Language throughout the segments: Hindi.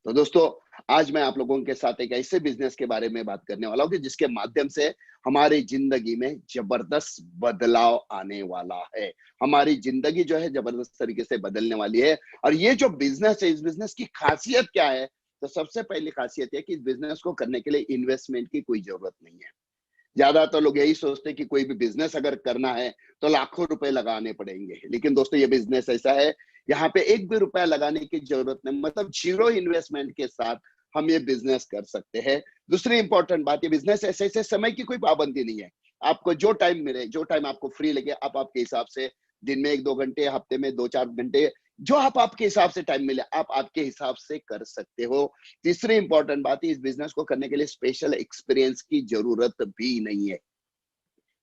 तो दोस्तों, आज मैं आप लोगों के साथ एक ऐसे बिजनेस के बारे में बात करने वाला हूँ कि जिसके माध्यम से हमारी जिंदगी में जबरदस्त बदलाव आने वाला है। हमारी जिंदगी जो है जबरदस्त तरीके से बदलने वाली है। और ये जो बिजनेस है, इस बिजनेस की खासियत क्या है? तो सबसे पहली खासियत है कि इस बिजनेस को करने के लिए इन्वेस्टमेंट की कोई जरूरत नहीं है। ज्यादातर लोग यही सोचते हैं कि कोई भी बिजनेस अगर करना है तो लाखों रुपए लगाने पड़ेंगे, लेकिन दोस्तों ये बिजनेस ऐसा है, यहाँ पे एक भी रुपया लगाने की जरूरत नहीं, मतलब जीरो इन्वेस्टमेंट के साथ हम ये बिजनेस कर सकते हैं। दूसरी इंपॉर्टेंट बात, ये बिजनेस ऐसे ऐसे समय की कोई पाबंदी नहीं है। आपको जो टाइम मिले, जो टाइम आपको फ्री लगे, आप आपके हिसाब से दिन में 1-2 घंटे, हफ्ते में 2-4 घंटे, जो आपके हिसाब से टाइम मिले, आप आपके हिसाब से कर सकते हो। तीसरी इंपॉर्टेंट बात है, इस बिजनेस को करने के लिए स्पेशल एक्सपीरियंस की जरूरत भी नहीं है।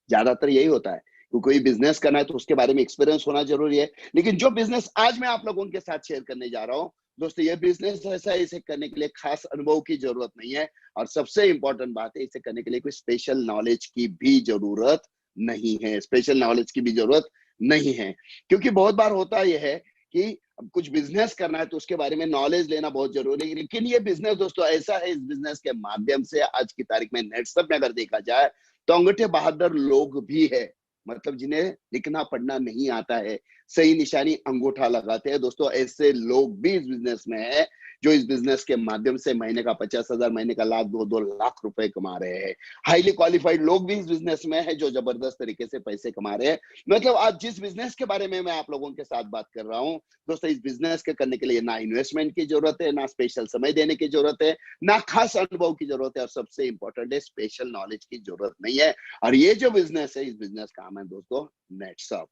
ज्यादातर यही होता है कि कोई बिजनेस करना है तो उसके बारे में एक्सपीरियंस होना जरूरी है, लेकिन जो बिजनेस आज मैं आप लोगों के साथ शेयर करने जा रहा हूँ दोस्तों, ये बिजनेस ऐसा है, इसे करने के लिए खास अनुभव की जरूरत नहीं है। और सबसे इंपॉर्टेंट बात है, इसे करने के लिए कोई स्पेशल नॉलेज की भी जरूरत नहीं है। स्पेशल नॉलेज की भी जरूरत नहीं है, क्योंकि बहुत बार होता यह है कि अब कुछ बिजनेस करना है तो उसके बारे में नॉलेज लेना बहुत जरूरी है। लेकिन ये बिजनेस दोस्तों ऐसा है, इस बिजनेस के माध्यम से आज की तारीख में नेटसप में अगर देखा जाए तो अंगूठे बहादुर लोग भी है, मतलब जिन्हें लिखना पढ़ना नहीं आता है, सही निशानी अंगूठा लगाते हैं दोस्तों, ऐसे लोग भी इस बिजनेस में है, जो इस बिजनेस के माध्यम से महीने का 50,000, महीने का लाख, 2-2 लाख रुपए कमा रहे हैं। हाईली क्वालिफाइड लोग भी इस बिजनेस में है, जो जबरदस्त तरीके से पैसे कमा रहे हैं। मतलब आज जिस बिजनेस के बारे में मैं आप लोगों के साथ बात कर रहा हूँ दोस्तों, इस बिजनेस के करने के लिए ना इन्वेस्टमेंट की जरूरत है, ना स्पेशल समय देने की जरूरत है, ना खास अनुभव की जरूरत है, और सबसे इंपॉर्टेंट है, स्पेशल नॉलेज की जरूरत नहीं है। और ये जो बिजनेस है, इस बिजनेस का नाम है दोस्तों नेटसप।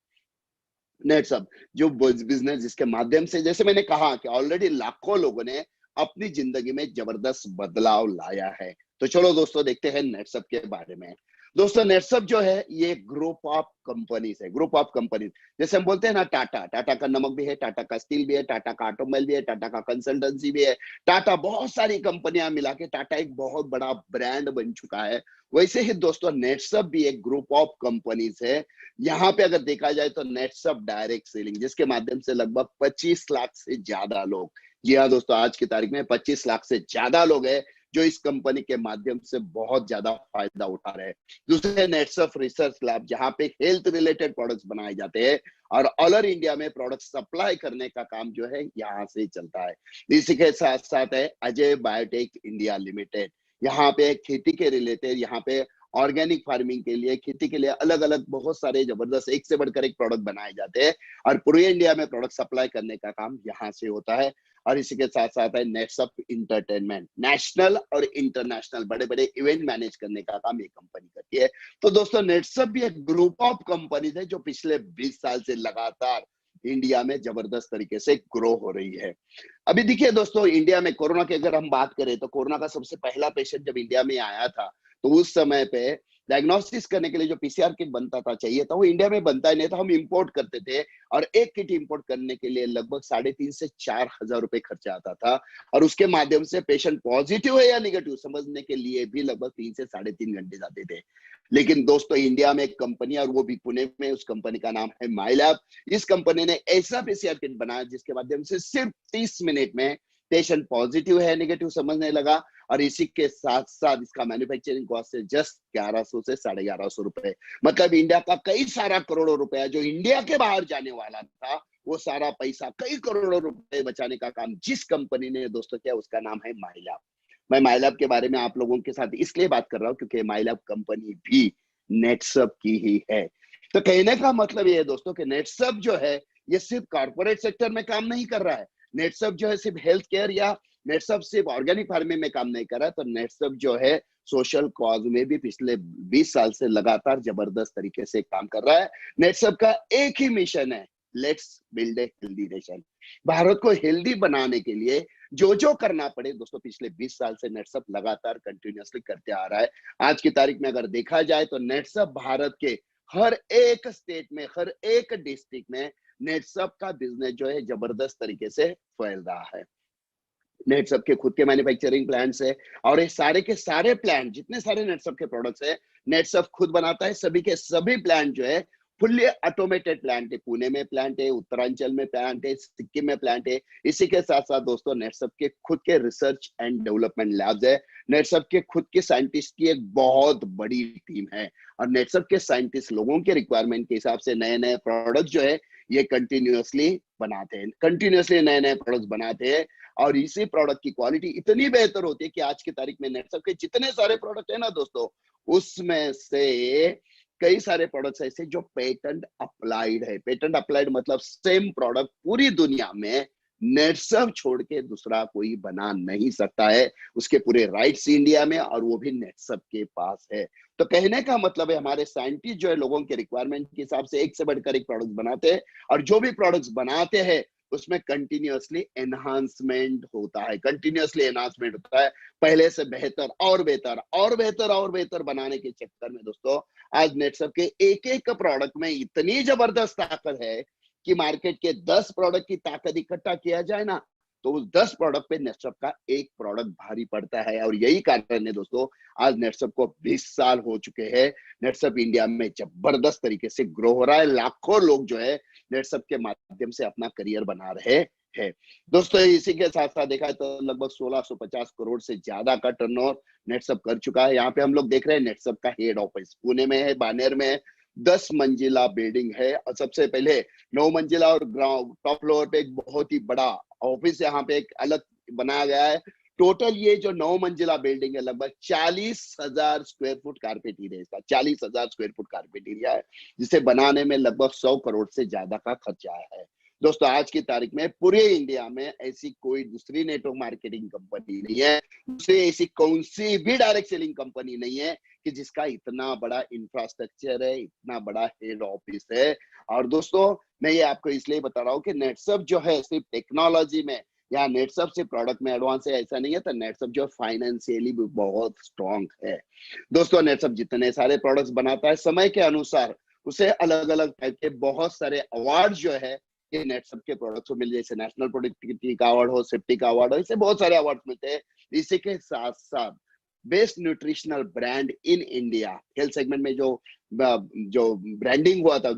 नेटसप जो बिजनेस जिसके माध्यम से, जैसे मैंने कहा कि ऑलरेडी लाखों लोगों ने अपनी जिंदगी में जबरदस्त बदलाव लाया है। तो चलो दोस्तों देखते हैं नेटसप के बारे में। दोस्तों नेटसप जो है ये ग्रुप ऑफ कंपनीज है, ग्रुप ऑफ कंपनीज। जैसे हम बोलते हैं ना, टाटा, टाटा का नमक भी है, टाटा का स्टील भी है, टाटा का ऑटोमोबाइल भी है, टाटा का कंसल्टेंसी भी है, टाटा, बहुत सारी कंपनियां मिला के टाटा एक बहुत बड़ा ब्रांड बन चुका है। वैसे ही दोस्तों नेटसप भी एक ग्रुप ऑफ कंपनीज है। यहाँ पे अगर देखा जाए तो नेटसप डायरेक्ट सेलिंग, जिसके माध्यम से लगभग 25 लाख से ज्यादा लोग, जी हाँ दोस्तों, आज की तारीख में 25 लाख से ज्यादा लोग हैं जो इस कंपनी के माध्यम से बहुत ज्यादा फायदा उठा रहे हैं। दूसरे नेटसप रिसर्च लैब, जहाँ पे हेल्थ रिलेटेड प्रोडक्ट्स बनाए जाते हैं और ऑल ओवर इंडिया में प्रोडक्ट सप्लाई करने का काम जो है यहाँ से चलता है। इसी के साथ साथ है अजय बायोटेक इंडिया लिमिटेड, यहाँ पे खेती के रिलेटेड, यहाँ पे ऑर्गेनिक फार्मिंग के लिए, खेती के लिए अलग अलग बहुत सारे जबरदस्त एक से बढ़कर एक प्रोडक्ट बनाए जाते हैं, और पूरे इंडिया में प्रोडक्ट सप्लाई करने का काम यहाँ से होता है। और इसी के साथ साथ है नेटसप इंटरटेनमेंट, नेशनल और इंटरनेशनल बड़े बड़े इवेंट मैनेज करने का काम ये कंपनी करती है। तो दोस्तों नेटसप भी एक ग्रुप ऑफ कंपनीज है जो पिछले 20 साल से लगातार इंडिया में जबरदस्त तरीके से ग्रो हो रही है। अभी देखिए दोस्तों, इंडिया में कोरोना की अगर हम बात करें तो कोरोना का सबसे पहला पेशेंट जब इंडिया में आया था, तो उस समय पे डायग्नोसिस करने के लिए जो पीसीआर किट बनता था, चाहिए था, वो इंडिया में बनता ही नहीं था, हम इंपोर्ट करते थे। और एक किट इंपोर्ट करने के लिए लगभग 3,500 से 4,000 रुपए खर्चा आता था, और उसके माध्यम से पेशेंट पॉजिटिव है या निगेटिव समझने के लिए भी लगभग 3 से 3.5 घंटे जाते थे। लेकिन दोस्तों इंडिया में एक कंपनी, और वो भी पुणे में, उस कंपनी का नाम है माइलैब। इस कंपनी ने ऐसा पीसीआर किट बनाया जिसके माध्यम से सिर्फ 30 मिनट में पेशेंट पॉजिटिव है निगेटिव समझने लगा। और इसी के साथ साथ इसका मैन्युफैक्चरिंग कॉस्ट है जस्ट 1100 से 1150 रुपए। मतलब इंडिया का कई सारा करोड़ों रुपया जो इंडिया के बाहर जाने वाला था, वो सारा पैसा, कई करोड़ों रुपए बचाने का काम जिस कंपनी ने दोस्तों किया, उसका नाम है माइलैब। मैं माइलैब के बारे में आप लोगों के साथ इसलिए बात कर रहा हूँ क्योंकि माइलैब कंपनी भी नेटसप की ही है। तो कहने का मतलब ये है दोस्तों कि नेटसप जो है ये सिर्फ कॉर्पोरेट सेक्टर में काम नहीं कर रहा है। नेटसप जो है सिर्फ हेल्थ केयर या नेटसप सिर्फ ऑर्गेनिक फार्मिंग में काम नहीं कर रहा है, तो नेटसप जो है सोशल कॉज में भी पिछले 20 साल से लगातार जबरदस्त तरीके से काम कर रहा है। नेटसप का एक ही मिशन है, let's build a healthy nation. Bharat को हेल्दी बनाने के लिए जो जो करना पड़े दोस्तों, पिछले 20 साल से नेटसप लगातार कंटिन्यूअसली करते आ रहा है। आज की तारीख में अगर देखा जाए तो नेटसप भारत के हर एक स्टेट में, हर एक डिस्ट्रिक्ट में नेटसप का बिजनेस जो है जबरदस्त तरीके से फैल रहा है। नेटसप के खुद के मैन्युफैक्चरिंग प्लांट्स है, और ये सारे के सारे प्लांट, जितने सारे नेटसप के प्रोडक्ट्स है, नेटसप खुद बनाता है। सभी के सभी प्लांट जो है फुल्ली ऑटोमेटेड प्लांट है, पुणे में प्लांट है, उत्तरांचल में प्लांट है, सिक्किम में प्लांट है। इसी के साथ साथ दोस्तों नेटसप के खुद के रिसर्च एंड डेवलपमेंट लैब्स है। नेटसप के खुद के साइंटिस्ट की एक बहुत बड़ी टीम है, और नेटसप के साइंटिस्ट लोगों के रिक्वायरमेंट के हिसाब से नए नए प्रोडक्ट जो है ये कंटिन्यूअसली बनाते हैं, कंटिन्यूअसली नए नए प्रोडक्ट्स बनाते हैं। और इसी प्रोडक्ट की क्वालिटी इतनी बेहतर होती है कि आज की तारीख में नेटसप के जितने सारे प्रोडक्ट है ना दोस्तों, उसमें से कई सारे प्रोडक्ट्स ऐसे जो पेटेंट अप्लाइड है। पेटेंट अप्लाइड मतलब सेम प्रोडक्ट पूरी दुनिया में नेटसप छोड़ के दूसरा कोई बना नहीं सकता है। उसके पूरे राइट्स इंडिया में, और वो भी नेटसप के पास है। तो कहने का मतलब है हमारे साइंटिस्ट जो है लोगों के रिक्वायरमेंट के हिसाब से एक से बढ़कर एक प्रोडक्ट बनाते हैं, और जो भी प्रोडक्ट्स बनाते हैं उसमें कंटिन्यूअसली एनहांसमेंट होता है, कंटिन्यूअसली एनहांसमेंट होता है, पहले से बेहतर और बेहतर और बेहतर और बेहतर बनाने के चक्कर में दोस्तों आज नेटसप के एक एक प्रोडक्ट में इतनी जबरदस्त ताकत है कि मार्केट के 10 प्रोडक्ट की ताकत इकट्ठा किया जाए ना, तो उस 10 प्रोडक्ट पे नेटसप का एक प्रोडक्ट भारी पड़ता है। और यही कारण है दोस्तों, आज नेटसप को 20 साल हो चुके हैं। नेटसप इंडिया में जबरदस्त तरीके से ग्रो हो रहा है। लाखों लोग जो है नेटसप के माध्यम से अपना करियर बना रहे हैं। दोस्तों इसी के साथ साथ देखा है तो लगभग 1650 करोड़ से ज्यादा का टर्नओवर नेटसप कर चुका है। यहाँ पे हम लोग देख रहे हैं नेटसप का हेड ऑफिस पुणे में है, बानेर में है। 10 मंजिला बिल्डिंग है, और सबसे पहले 9 मंजिला और ग्राउंड टॉप फ्लोर पे एक बहुत ही बड़ा ऑफिस यहाँ पे एक अलग बनाया गया है। टोटल ये जो 9 मंजिला बिल्डिंग है लगभग 40,000 स्क्वायर फुट कारपेट एरिया, इसका 40,000 स्क्वायर फुट कारपेट एरिया है, जिसे बनाने में लगभग 100 करोड़ से ज्यादा का खर्चा आया है। दोस्तों आज की तारीख में पूरे इंडिया में ऐसी कोई दूसरी नेटवर्क मार्केटिंग कंपनी नहीं है, दूसरी ऐसी कौन सी भी डायरेक्ट सेलिंग कंपनी नहीं है कि जिसका इतना बड़ा इंफ्रास्ट्रक्चर है, इतना बड़ा हेड ऑफिस है। और दोस्तों मैं ये आपको इसलिए बता रहा हूँ कि नेटसप जो है सिर्फ टेक्नोलॉजी में या नेटसप से प्रोडक्ट में एडवांस है ऐसा नहीं है, तो नेटसप जो फाइनेंशियली भी बहुत स्ट्रॉन्ग है। दोस्तों नेटसप जितने सारे प्रोडक्ट्स बनाता है समय के अनुसार उसे अलग अलग टाइप के बहुत सारे अवार्ड जो है ये नेटसप के प्रोडक्ट्स को मिल, जैसे नेशनल प्रोडक्टिविटी का अवार्ड हो, सेफ्टी का अवार्ड हो, इसे बहुत सारे अवार्ड मिलते हैं। इसी के साथ साथ best nutritional brand in India health segment में जो ब्रांडिंग हुआ था,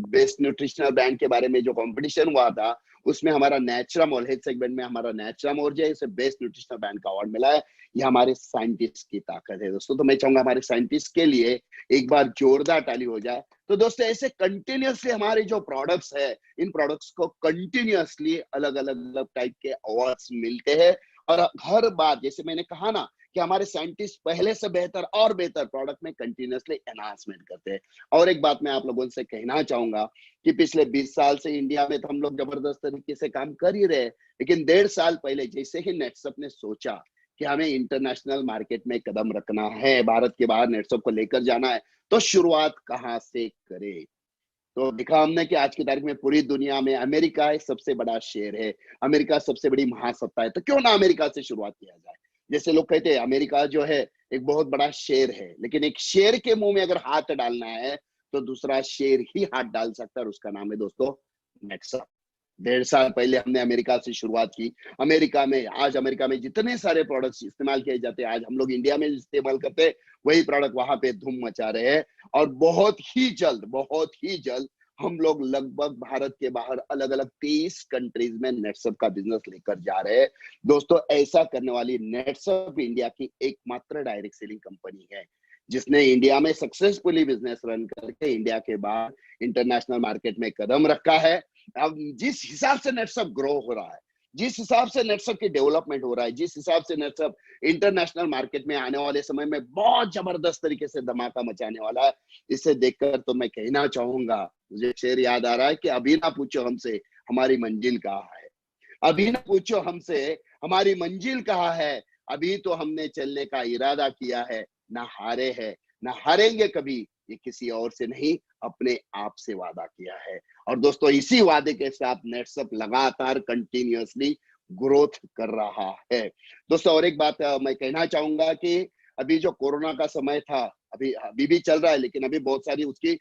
बेस्ट न्यूट्रिशनल ब्रांड के बारे में जो कंपटीशन हुआ था, उसमें हमारा नेचुरामोल हेल्थ सेगमेंट में हमारा नेचुरामोल जो है इसे बेस्ट न्यूट्रिशनल ब्रांड का अवार्ड मिला है। ये हमारे साइंटिस्ट की ताकत है दोस्तों। तो मैं चाहूंगा हमारे साइंटिस्ट के लिए एक बार जोरदार ताली हो जाए। तो दोस्तों ऐसे कंटिन्यूअसली हमारे जो प्रोडक्ट्स है, इन प्रोडक्ट्स को कंटिन्यूअसली अलग अलग टाइप के अवार्ड्स मिलते हैं, और हर बार जैसे मैंने कहा ना कि हमारे साइंटिस्ट पहले से बेहतर और बेहतर प्रोडक्ट में कंटिन्यूअसली एनहांसमेंट करते हैं। और एक बात मैं आप लोगों से कहना चाहूंगा कि पिछले 20 साल से इंडिया में तो हम लोग जबरदस्त तरीके से काम कर ही रहे, लेकिन 1.5 साल पहले जैसे ही नेटसप ने सोचा कि हमें इंटरनेशनल मार्केट में कदम रखना है, भारत के बाहर नेटसप को लेकर जाना है, तो शुरुआत कहाँ से करे। तो देखा हमने कि आज की तारीख में पूरी दुनिया में अमेरिका एक सबसे बड़ा शेयर है, अमेरिका सबसे बड़ी महासत्ता है, तो क्यों ना अमेरिका से शुरुआत किया जाए। जैसे लोग कहते हैं अमेरिका जो है एक बहुत बड़ा शेर है, लेकिन एक शेर के मुंह में अगर हाथ डालना है तो दूसरा शेर ही हाथ डाल सकता है, और उसका नाम है दोस्तों नेटसप। 1.5 साल पहले हमने अमेरिका से शुरुआत की। आज अमेरिका में जितने सारे प्रोडक्ट्स इस्तेमाल किए जाते हैं, आज हम लोग इंडिया में इस्तेमाल करते हैं, वही प्रोडक्ट वहां पे धूम मचा रहे हैं। और बहुत ही जल्द हम लोग लगभग भारत के बाहर अलग अलग 30 कंट्रीज में नेटसप का बिजनेस लेकर जा रहे हैं। दोस्तों ऐसा करने वाली नेटसप इंडिया की एकमात्र डायरेक्ट सेलिंग कंपनी है, जिसने इंडिया में सक्सेसफुली बिजनेस रन करके इंडिया के बाहर इंटरनेशनल मार्केट में कदम रखा है। अब जिस हिसाब से नेटसप ग्रो हो रहा है, जिस हिसाब से नेटसप की डेवलपमेंट हो रहा है, जिस हिसाब से नेटसप इंटरनेशनल मार्केट में आने वाले समय में बहुत जबरदस्त तरीके से धमाका मचाने वाला है, इसे देखकर तो मैं कहना चाहूंगा, मुझे शेर याद आ रहा है कि अभी ना पूछो हमसे हमारी मंजिल कहाँ है, अभी ना पूछो हमसे हमारी मंजिल कहाँ है, अभी तो हमने चलने का इरादा किया है, ना हारे हैं ना हारेंगे कभी, ये किसी और से नहीं अपने आप से वादा किया है। और दोस्तों इसी वादे के साथ नेटसप लगातार कंटिन्यूअसली ग्रोथ कर रहा है। दोस्तों और एक बात मैं कहना चाहूंगा कि अभी जो कोरोना का समय था, अभी अभी भी चल रहा है, लेकिन अभी बहुत सारी उसकी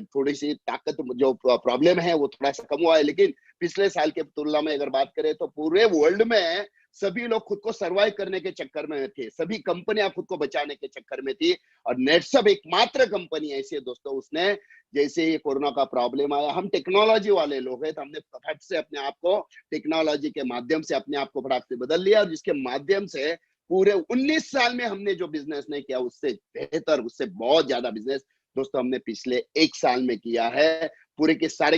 थोड़ी सी ताकत जो प्रॉब्लम है वो थोड़ा सा कम हुआ है, लेकिन पिछले साल के तुलना में अगर बात करें तो पूरे वर्ल्ड में सभी लोग खुद को सर्वाइव करने के चक्कर में थे, सभी कंपनियां खुद को बचाने के चक्कर में थी, और नेटसप एकमात्र कंपनी ऐसी है दोस्तों, उसने जैसे ये कोरोना का प्रॉब्लम आया, हम टेक्नोलॉजी वाले लोग हैं, तो हमने फटाक से अपने आप को टेक्नोलॉजी के माध्यम से अपने आप को फटाक से बदल लिया, और जिसके माध्यम से पूरे 19 साल में हमने जो बिजनेस नहीं किया उससे बेहतर, उससे बहुत ज्यादा बिजनेस दोस्तों हमने पिछले 1 साल में किया है। पूरे के सारे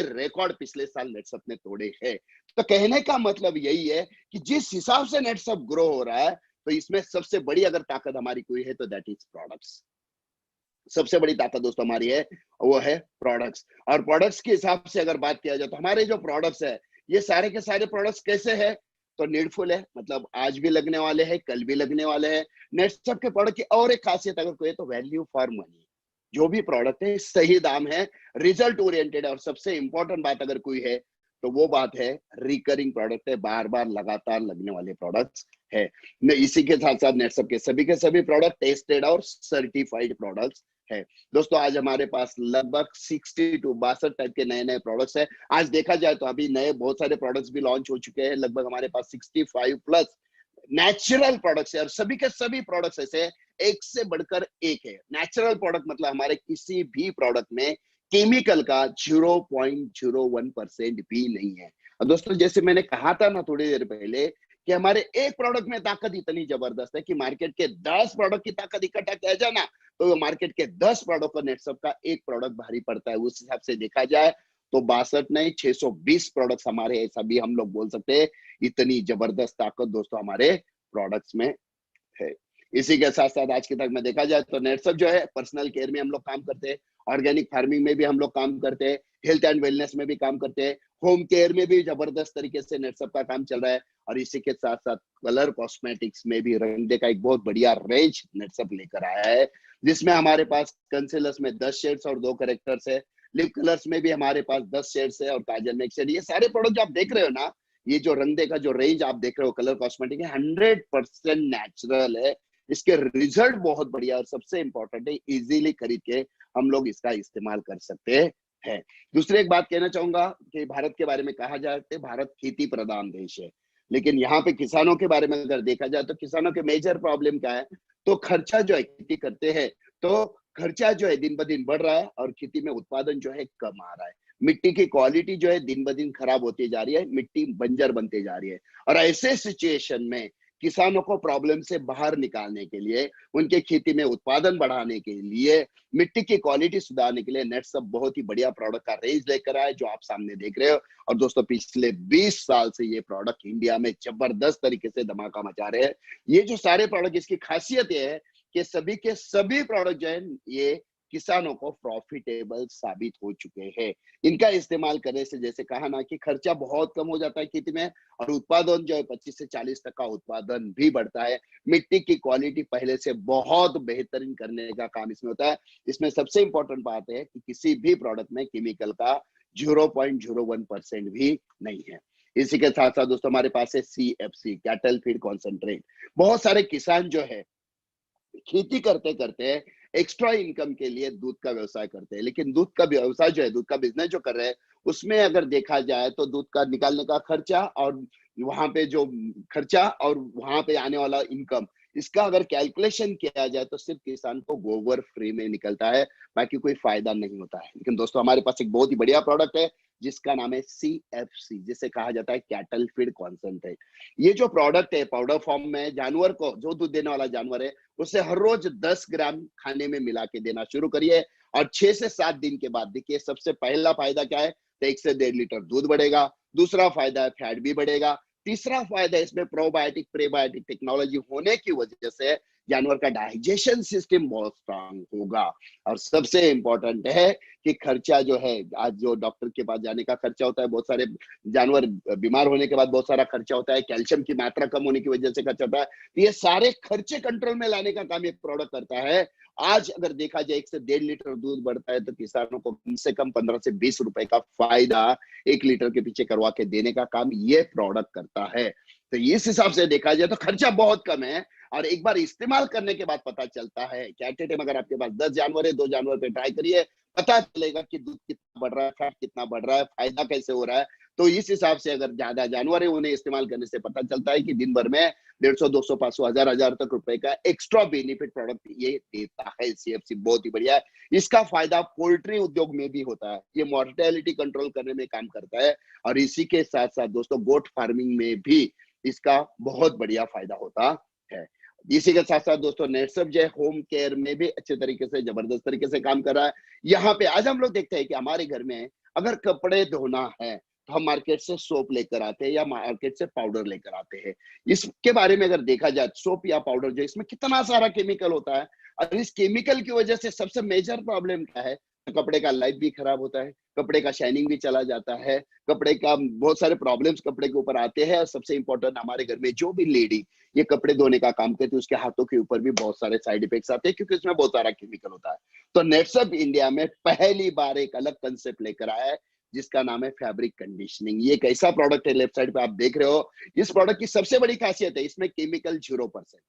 रिकॉर्ड पिछले साल नेटसप ने तोड़े हैं। तो कहने का मतलब यही है कि जिस हिसाब से नेटसप ग्रो हो रहा है, तो इसमें सबसे बड़ी अगर ताकत हमारी कोई है तो दैट इज प्रोडक्ट्स। सबसे बड़ी ताकत दोस्तों हमारी है, वो है प्रोडक्ट्स। और प्रोडक्ट्स के हिसाब से अगर बात किया जाए तो हमारे जो प्रोडक्ट्स है, ये सारे के सारे प्रोडक्ट्स कैसे हैं, तो नीडफुल है, मतलब आज भी लगने वाले हैं, कल भी लगने वाले हैं। नेटसप के प्रोडक्ट की और एक खासियत अगर कोई है तो वैल्यू फॉर मनी। जो भी प्रोडक्ट है सही दाम है, रिजल्ट ओरिएंटेड है, और सबसे इंपॉर्टेंट बात अगर कोई है तो वो बात है रिकरिंग प्रोडक्ट है, बार बार लगातार लगने वाले प्रोडक्ट्स है। इसी के साथ साथ नेटसप के सभी प्रोडक्ट टेस्टेड और सर्टिफाइड प्रोडक्ट्स है। दोस्तों आज हमारे पास लगभग 60 टू 62 टाइप के नए नए प्रोडक्ट्स है। आज देखा जाए तो अभी नए बहुत सारे प्रोडक्ट्स भी लॉन्च हो चुके हैं, लगभग हमारे पास 65 प्लस नेचुरल प्रोडक्ट्स है, और सभी के सभी प्रोडक्ट्स ऐसे एक से बढ़कर एक है। नेचुरल प्रोडक्ट मतलब हमारे किसी भी प्रोडक्ट में केमिकल का 0.01% भी नहीं है। और दोस्तों जैसे मैंने कहा था ना थोड़ी देर पहले कि हमारे एक प्रोडक्ट में ताकत इतनी जबरदस्त है कि मार्केट के 10 प्रोडक्ट की ताकत इकट्ठा किया जाए ना, तो मार्केट के 10 प्रोडक्ट पर नेटसप का एक प्रोडक्ट भारी पड़ता है। उस हिसाब से देखा जाए तो 62 नहीं 620 प्रोडक्ट्स हमारे, ऐसा भी हम लोग बोल सकते हैं। इतनी जबरदस्त ताकत दोस्तों हमारे प्रोडक्ट्स में है। इसी के साथ साथ आज की तक में देखा जाए तो नेटसप जो है पर्सनल केयर में हम लोग काम करते हैं, ऑर्गेनिक फार्मिंग में भी हम लोग काम करते हैं, हेल्थ एंड वेलनेस में भी काम करते हैं, होम केयर में भी जबरदस्त तरीके से नेटसप का काम चल रहा है। और इसी के साथ साथ कलर कॉस्मेटिक्स में भी रंगदे का एक बहुत बढ़िया रेंज नेटसप लेकर आया है, जिसमें हमारे पास कंसीलर्स में 10 शेड्स और 2 करेक्टर्स है, लिप कलर्स में भी हमारे पास 10 शेड्स है, और काजल में 1 शेड। ये सारे प्रोडक्ट जो आप देख रहे हो ना, ये जो रंगदे का जो रेंज आप देख रहे हो कलर कॉस्मेटिक है, 100% नेचुरल है। इसके रिजल्ट बहुत बढ़िया, और सबसे इंपॉर्टेंट है इजीली खरीद के हम लोग इसका इस्तेमाल कर सकते हैं। दूसरी एक बात कहना चाहूंगा कि भारत के बारे में कहा जाए तो भारत खेती प्रधान देश है, लेकिन यहाँ पे किसानों के बारे में अगर देखा जाए तो किसानों के मेजर प्रॉब्लम क्या है, तो खर्चा जो है खेती करते हैं तो खर्चा जो है दिन ब दिन बढ़ रहा है, और खेती में उत्पादन जो है कम आ रहा है। मिट्टी की क्वालिटी जो है दिन ब दिन खराब होती जा रही है, मिट्टी बंजर बनती जा रही है। और ऐसे सिचुएशन में किसानों को प्रॉब्लम से बाहर निकालने के लिए, उनके खेती में उत्पादन बढ़ाने के लिए, मिट्टी की क्वालिटी सुधारने के लिए नेटसप बहुत ही बढ़िया प्रोडक्ट का रेंज लेकर आए, जो आप सामने देख रहे हो। और दोस्तों पिछले 20 साल से ये प्रोडक्ट इंडिया में जबरदस्त तरीके से धमाका मचा रहे हैं। ये जो सारे प्रोडक्ट, इसकी खासियत ये है कि सभी के सभी प्रोडक्ट जो है ये किसानों को प्रॉफिटेबल साबित हो चुके हैं। इनका इस्तेमाल करने से जैसे कहा ना कि खर्चा बहुत कम हो जाता है खेती में, और उत्पादन जो है 25 से 40% का उत्पादन भी बढ़ता है। मिट्टी की क्वालिटी पहले से बहुत बेहतरीन करने का काम इसमें होता है। इसमें सबसे इंपॉर्टेंट बात है कि किसी भी प्रोडक्ट में केमिकल का 0.01% भी नहीं है। इसी के साथ साथ दोस्तों हमारे पास है CFC, कैटल फीड कॉन्सेंट्रेट। बहुत सारे किसान जो है खेती करते करते एक्स्ट्रा इनकम के लिए दूध का व्यवसाय करते हैं, लेकिन दूध का व्यवसाय जो है, दूध का बिजनेस जो कर रहे हैं, उसमें अगर देखा जाए तो दूध का निकालने का खर्चा और वहां पे जो खर्चा और वहां पे आने वाला इनकम, इसका अगर कैलकुलेशन किया जाए तो सिर्फ किसान को गोबर फ्री में निकलता है, बाकी कोई फायदा नहीं होता है। लेकिन दोस्तों हमारे पास एक बहुत ही बढ़िया प्रोडक्ट है जिसका नाम है CFC, जिसे कहा जाता है कैटल फीड कॉन्सेंट्रेट। ये जो प्रोडक्ट है पाउडर फॉर्म में, जानवर को, जो दूध देने वाला जानवर है, उसे हर रोज 10 ग्राम खाने में मिला के देना शुरू करिए, और 6 से 7 दिन के बाद देखिए सबसे पहला फायदा क्या है, तो 1 से 1.5 लीटर दूध बढ़ेगा। दूसरा फायदा है फैट भी बढ़ेगा। तीसरा फायदा इसमें प्रोबायोटिक प्रेबायोटिक टेक्नोलॉजी होने की वजह से जानवर का डाइजेशन सिस्टम बहुत स्ट्रांग होगा। और सबसे इंपॉर्टेंट है कि खर्चा जो है, आज जो डॉक्टर के पास जाने का खर्चा होता है, बहुत सारे जानवर बीमार होने के बाद बहुत सारा खर्चा होता है, कैल्शियम की मात्रा कम होने की वजह से खर्चा होता है, तो ये सारे खर्चे कंट्रोल में लाने का काम ये प्रोडक्ट करता है। आज अगर देखा जाए 1 से 1.5 लीटर दूध बढ़ता है तो किसानों को कम से कम 15 से 20 रुपए का फायदा 1 लीटर के पीछे करवा के देने का काम ये प्रोडक्ट करता है। तो इस हिसाब से देखा जाए तो खर्चा बहुत कम है, और एक बार इस्तेमाल करने के बाद पता चलता है कि एट ए टाइम अगर आपके पास 10 जानवर है, 2 जानवर पे ट्राई करिए, पता चलेगा कि दूध कितना बढ़ रहा है, फैट कितना बढ़ रहा है, फायदा कैसे हो रहा है। तो इस हिसाब से अगर ज्यादा जानवर है उन्हें इस्तेमाल करने से पता चलता है कि दिन भर में 150, 200, 500, हजार तक रुपए का एक्स्ट्रा बेनिफिट प्रोडक्ट ये देता है। सीएफसी बहुत ही बढ़िया है। इसका फायदा पोल्ट्री उद्योग में भी होता है, ये मॉर्टेलिटी कंट्रोल करने में काम करता है, और इसी के साथ साथ दोस्तों गोट फार्मिंग में भी इसका बहुत बढ़िया फायदा होता है। इसी के साथ साथ दोस्तों नेटसप जो है होम केयर में भी अच्छे तरीके से, जबरदस्त तरीके से काम कर रहा है। यहाँ पे आज हम लोग देखते हैं कि हमारे घर में अगर कपड़े धोना है तो हम मार्केट से सोप लेकर आते हैं या मार्केट से पाउडर लेकर आते हैं। इसके बारे में अगर देखा जाए सोप या पाउडर जो इसमें कितना सारा केमिकल होता है, और इस केमिकल की वजह से सबसे मेजर प्रॉब्लम क्या है, कपड़े का लाइफ भी खराब होता है, कपड़े का शाइनिंग भी चला जाता है, कपड़े का बहुत सारे प्रॉब्लम्स कपड़े के ऊपर आते हैं। और सबसे इंपॉर्टेंट हमारे घर में जो भी लेडी ये कपड़े धोने का काम करती है उसके हाथों के ऊपर भी बहुत सारे साइड इफेक्ट्स आते हैं, क्योंकि इसमें बहुत सारा केमिकल होता है। तो नेटसप इंडिया में पहली बार एक अलग कंसेप्ट लेकर आया है जिसका नाम है फैब्रिक कंडीशनिंग। ये एक ऐसा प्रोडक्ट है, लेफ्ट साइड पे आप देख रहे हो, इस प्रोडक्ट की सबसे बड़ी खासियत है इसमें केमिकल 0%,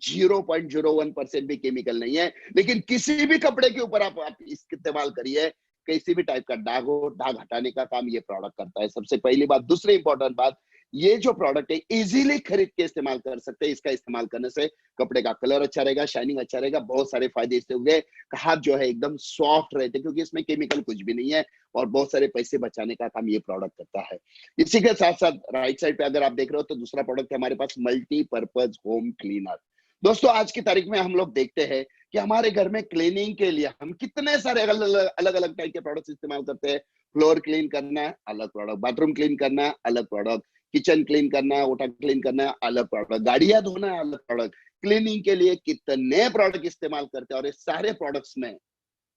0.01% भी केमिकल नहीं है। लेकिन किसी भी कपड़े के ऊपर आप इसका इस्तेमाल करिए, किसी भी टाइप का दाग हो, दाग हटाने का काम ये प्रोडक्ट करता है, सबसे पहली बात। दूसरी इंपॉर्टेंट बात, ये जो प्रोडक्ट है इजीली खरीद के इस्तेमाल कर सकते हैं। इसका इस्तेमाल करने से कपड़े का कलर अच्छा रहेगा, शाइनिंग अच्छा रहेगा, बहुत सारे फायदे इससे होंगे। हाथ जो है एकदम सॉफ्ट रहते क्योंकि इसमें केमिकल कुछ भी नहीं है, और बहुत सारे पैसे बचाने का काम ये प्रोडक्ट करता है। इसी के साथ साथ राइट साइड पे अगर आप देख रहे हो तो दूसरा प्रोडक्ट है हमारे पास मल्टीपर्पज होम क्लीनर। दोस्तों आज की तारीख में हम लोग देखते हैं कि हमारे घर में क्लीनिंग के लिए हम कितने सारे अलग अलग टाइप के प्रोडक्ट्स इस्तेमाल करते हैं। फ्लोर क्लीन करना है अलग प्रोडक्ट, बाथरूम क्लीन करना है अलग प्रोडक्ट, किचन क्लीन करना है, ओटा क्लीन करना है अलग प्रोडक्ट, गाड़ियां धोना है अलग प्रोडक्ट। क्लीनिंग के लिए कितने प्रोडक्ट इस्तेमाल करते हैं, और इस सारे प्रोडक्ट्स में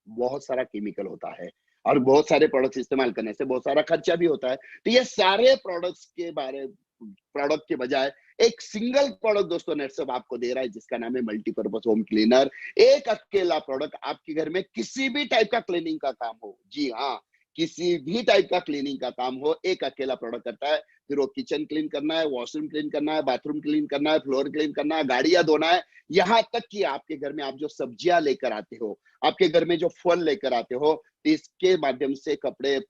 बहुत सारा केमिकल होता है, और बहुत सारे प्रोडक्ट्स इस्तेमाल करने से बहुत सारा खर्चा भी होता है। तो ये सारे प्रोडक्ट के बजाय एक सिंगल प्रोडक्ट दोस्तों नेटसप आपको दे रहा है जिसका नाम है मल्टीपर्पज होम क्लीनर। एक अकेला प्रोडक्ट आपके घर में किसी भी टाइप का क्लीनिंग का काम हो, जी हाँ, किसी भी टाइप का क्लीनिंग का काम हो, एक अकेला प्रोडक्ट करता है। फिर वो किचन क्लीन करना है, वॉशरूम क्लीन करना है, बाथरूम क्लीन करना है, फ्लोर क्लीन करना है, गाड़ियां धोना है, यहाँ तक कि आपके घर में आप जो सब्जियां लेकर आते हो, आपके घर में जो फल लेकर आते हो, इसके माध्यम से कपड़े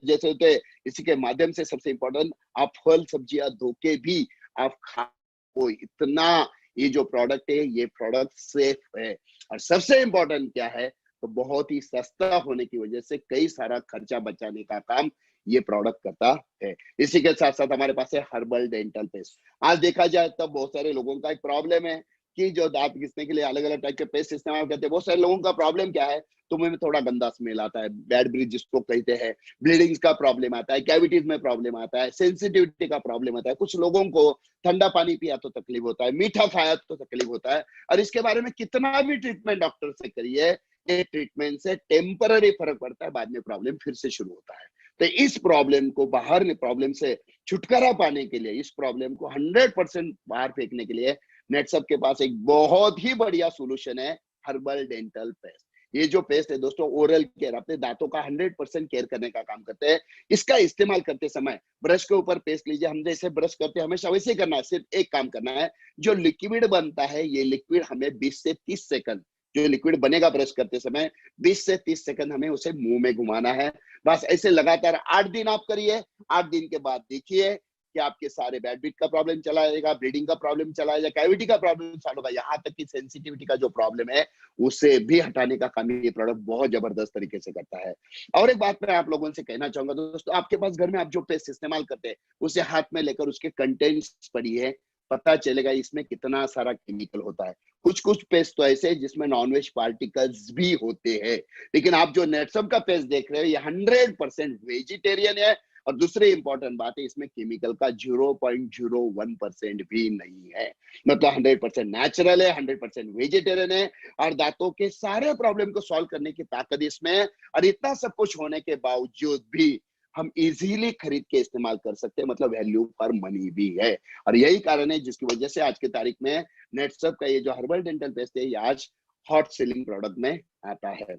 जैसे होते हैं, इसी के माध्यम से सबसे इंपॉर्टेंट आप फल सब्जियां धो के भी आप खा, इतना ये जो प्रोडक्ट है ये प्रोडक्ट सेफ है। और सबसे इंपॉर्टेंट क्या है, तो बहुत ही सस्ता होने की वजह से कई सारा खर्चा बचाने का काम ये प्रोडक्ट करता है। इसी के साथ साथ हमारे पास है हर्बल डेंटल पेस्ट। आज देखा जाए तब बहुत सारे लोगों का एक प्रॉब्लम है कि जो दांत घिसने के लिए अलग अलग टाइप के पेस्ट इस्तेमाल करते हैं, बहुत सारे लोगों का प्रॉब्लम क्या है, तो मुंह में थोड़ा गंदा स्मेल आता है, बैड ब्रीथ जिसको कहते हैं, ब्लीडिंग का प्रॉब्लम आता है, कैविटीज में प्रॉब्लम आता है, सेंसिटिविटी का प्रॉब्लम आता है, कुछ लोगों को ठंडा पानी पिया तो तकलीफ होता है, मीठा खाया तो तकलीफ होता है। और इसके बारे में कितना भी ट्रीटमेंट डॉक्टर से करिए, ये ट्रीटमेंट से टेम्पररी फर्क पड़ता है, बाद में प्रॉब्लम फिर से शुरू होता है। तो इस प्रॉब्लम से छुटकारा पाने के लिए, इस प्रॉब्लम को 100% बाहर फेंकने के लिए नेटसप के पास एक बहुत ही बढ़िया सोल्यूशन है, हर्बल डेंटल पेस्ट। ये जो पेस्ट है दोस्तों ओरल केयर, अपने दांतों का 100% केयर करने का काम करते हैं। इसका इस्तेमाल करते समय ब्रश के ऊपर पेस्ट लीजिए, हम जैसे ब्रश करते हैं हमेशा वैसे करना है, सिर्फ एक काम करना है, जो लिक्विड बनता है ये लिक्विड हमें 20 से 30 सेकंड, जो लिक्विड बनेगा ब्रश करते समय 20 से 30 सेकंड हमें उसे मुंह में घुमाना है। बस ऐसे लगातार 8 दिन आप करिए। 8 दिन के बाद देखिए कि आपके सारे बैड ब्रीथ का प्रॉब्लम चला जाएगा, ब्लीडिंग का प्रॉब्लम चला जाएगा, कैविटी का प्रॉब्लम सॉल्व होगा, यहाँ तक कि सेंसिटिविटी का जो प्रॉब्लम है उसे भी हटाने का काम ये प्रोडक्ट बहुत जबरदस्त तरीके से करता है। और एक बात मैं आप लोगों से कहना चाहूंगा दोस्तों, आपके पास घर में आप जो पेस्ट इस्तेमाल करते हैं उसे हाथ में लेकर उसके कंटेंट्स पढ़िए, पता चलेगा इसमें कितना सारा केमिकल होता है। कुछ कुछ पेस्ट तो ऐसे जिसमें नॉनवेज पार्टिकल्स भी होते हैं, लेकिन आप जो नेटसप का पेस्ट देख रहे हो ये 100% वेजिटेरियन है। और दूसरी इंपॉर्टेंट बात है, इसमें केमिकल का 0.01% भी नहीं है, मतलब 100% नेचुरल है, 100% वेजिटेरियन है, और दांतों के सारे प्रॉब्लम को सॉल्व करने की ताकत इसमें है। और इतना सब कुछ होने के बावजूद भी हम इजीली खरीद के इस्तेमाल कर सकते हैं, मतलब वैल्यू फॉर मनी भी है। और यही कारण है जिसकी वजह से आज की तारीख में नेटसप का ये जो हर्बल डेंटल पेस्ट है ये आज हॉट सेलिंग प्रोडक्ट में आता है।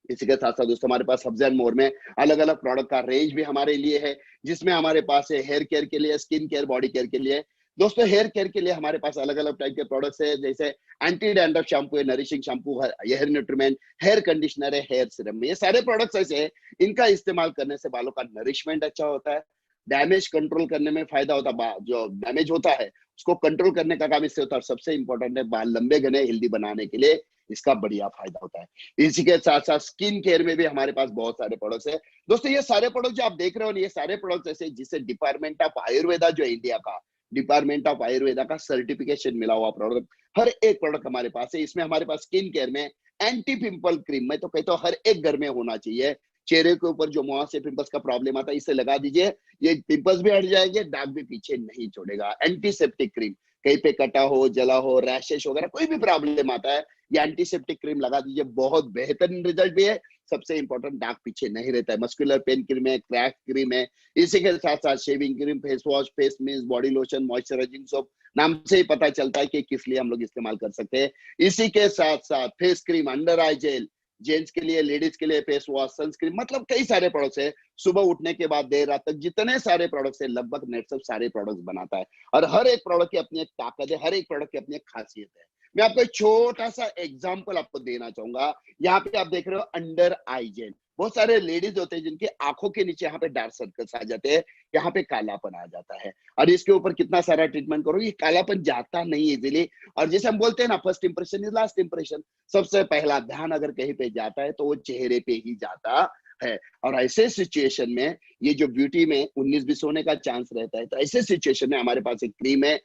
इसी के साथ साथ दोस्तों हमारे पास सब्जी एंड मोर में अलग अलग प्रोडक्ट का रेंज भी हमारे लिए है, जिसमें हमारे पास है हेयर केयर के लिए, स्किन केयर, बॉडी केयर के लिए। दोस्तों हेयर केयर के लिए हमारे पास अलग अलग टाइप के प्रोडक्ट्स है, जैसे एंटी डैंड्रफ शैम्पू है, नरिशिंग शैम्पू है, हेयर न्यूट्रीमेंट, हेयर कंडीशनर है, हेयर सीरम है। ये सारे प्रोडक्ट्स ऐसे हैं, इनका इस्तेमाल करने से बालों का नरिशमेंट अच्छा होता है, डैमेज कंट्रोल करने में फायदा होता है, जो डैमेज होता है उसको कंट्रोल करने का काम इससे होता है, और सबसे इंपॉर्टेंट है बाल लंबे घने हेल्दी बनाने के लिए इसका बढ़िया फायदा होता है। इसी के साथ साथ स्किन केयर में भी हमारे पास बहुत सारे प्रोडक्ट्स है। दोस्तों ये सारे प्रोडक्ट जो आप देख रहे हो ना, ये सारे प्रोडक्ट्स ऐसे जिसे डिपार्टमेंट ऑफ आयुर्वेदा, जो इंडिया का डिपार्टमेंट ऑफ आयुर्वेदा का सर्टिफिकेशन मिला हुआ प्रोडक्ट, हर एक प्रोडक्ट हमारे पास है। इसमें हमारे पास स्किन केयर में एंटी पिंपल क्रीम, मैं तो कहता हूँ हर एक घर में होना चाहिए। चेहरे के ऊपर जो मुंह से पिंपल्स का प्रॉब्लम आता है, इसे लगा दीजिए, ये पिंपल्स भी हट जाएंगे, दाग भी पीछे नहीं छोड़ेगा। एंटीसेप्टिक क्रीम, कहीं पे कटा हो, जला हो, रैशेस वगैरह कोई भी प्रॉब्लम आता है, ये एंटीसेप्टिक क्रीम लगा दीजिए, बहुत बेहतरीन रिजल्ट भी है। सबसे इंपॉर्टेंट, दाग पीछे नहीं रहता है। मस्कुलर पेन क्रीम है, क्रैक क्रीम है, इसी के साथ साथ shaving cream, face wash, face mist, body lotion, moisturising soap, नाम से ही पता चलता है कि किस लिए हम लोग इस्तेमाल कर सकते हैं। इसी के साथ साथ फेस क्रीम, अंडर आई जेल, जेंट्स के लिए, लेडीज के लिए फेस वॉश, सनस्क्रीन, मतलब कई सारे प्रोडक्ट्स है। सुबह उठने के बाद देर रात तक जितने सारे प्रोडक्ट्स है, लगभग नेट सब सारे प्रोडक्ट्स बनाता है, और हर एक प्रोडक्ट की अपनी एक ताकत है, हर एक प्रोडक्ट की अपनी एक खासियत है। मैं आपको एक छोटा सा एग्जांपल आपको देना चाहूंगा। यहाँ पे आप देख रहे हो अंडर आई जेल, बहुत सारे लेडीज होते हैं जिनकी आंखों के नीचे यहाँ पे डार्क सर्कल्स आ जाते हैं, यहाँ पे कालापन आ जाता है, और इसके ऊपर कितना सारा ट्रीटमेंट करो, ये कालापन जाता नहीं इजीली। और जैसे हम बोलते हैं ना, first impression is last impression, सबसे पहला ध्यान अगर कहीं पे जाता है तो वो चेहरे पे ही जाता है। और ऐसे सिचुएशन में ये जो ब्यूटी में 19-20 होने का चांस रहता है, तो ऐसे सिचुएशन में हमारे पास एक क्रीम है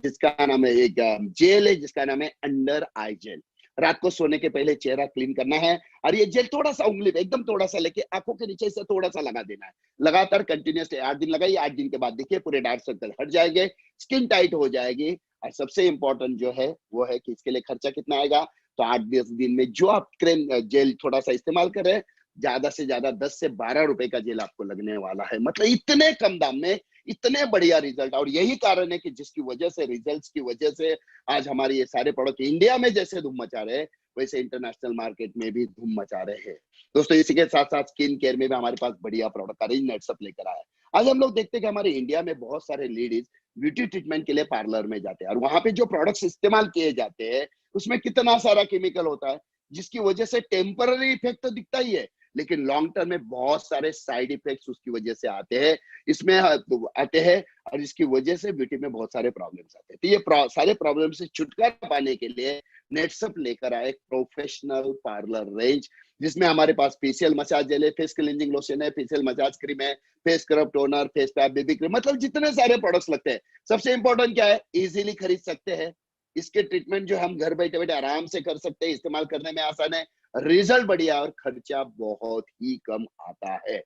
जिसका नाम है, एक जेल है जिसका नाम है अंडर आई जेल। रात को सोने के पहले चेहरा क्लीन करना है, और ये जेल थोड़ा सा उंगली पे एकदम थोड़ा सा लेके आंखों के नीचे से थोड़ा सा लगा देना है, लगातार कंटिन्यूसली 8 दिन लगाइए। 8 दिन के बाद देखिए पूरे डार्क सर्कल हट जाएंगे, स्किन टाइट हो जाएगी। और सबसे इंपॉर्टेंट जो है वो है कि इसके लिए खर्चा कितना आएगा, तो 8-10 दिन में जो आप क्रीम जेल थोड़ा सा इस्तेमाल कर रहे हैं, ज्यादा से ज्यादा 10 से 12 रुपए का जेल आपको लगने वाला है। मतलब इतने कम दाम में इतने बढ़िया रिजल्ट, और यही कारण है कि जिसकी वजह से, रिजल्ट्स की वजह से आज हमारे ये सारे प्रोडक्ट इंडिया में जैसे धूम मचा रहे हैं, वैसे इंटरनेशनल मार्केट में भी धूम मचा रहे हैं। दोस्तों इसी के साथ साथ स्किन केयर में भी हमारे पास बढ़िया प्रोडक्ट अरेंज नेटसअप लेकर आया है। आज हम लोग देखते हैं कि हमारे इंडिया में बहुत सारे लेडीज ब्यूटी ट्रीटमेंट के लिए पार्लर में जाते हैं, और वहां पे जो प्रोडक्ट्स इस्तेमाल किए जाते हैं उसमें कितना सारा केमिकल होता है, जिसकी वजह से टेम्पररी इफेक्ट तो दिखता ही है, लेकिन लॉन्ग टर्म में बहुत सारे साइड इफेक्ट्स उसकी वजह से आते हैं, इसमें आते हैं, और इसकी वजह से ब्यूटी में बहुत सारे प्रॉब्लम्स आते हैं। तो ये सारे प्रॉब्लम से छुटकारा पाने के लिए नेटसअप लेकर आए एक प्रोफेशनल पार्लर रेंज, जिसमें हमारे पास फेशियल मसाज जेल है, फेस क्लींजिंग लोशन है, फेशियल मसाज क्रीम है, face scrub, toner, face pack, baby cream, मतलब जितने सारे प्रोडक्ट्स लगते हैं। सबसे इंपॉर्टेंट क्या है, इजीली खरीद सकते हैं, इसके ट्रीटमेंट जो हम घर बैठे बैठे आराम से कर सकते हैं, इस्तेमाल करने में आसान है, रिजल्ट बढ़िया, और खर्चा बहुत ही कम आता है।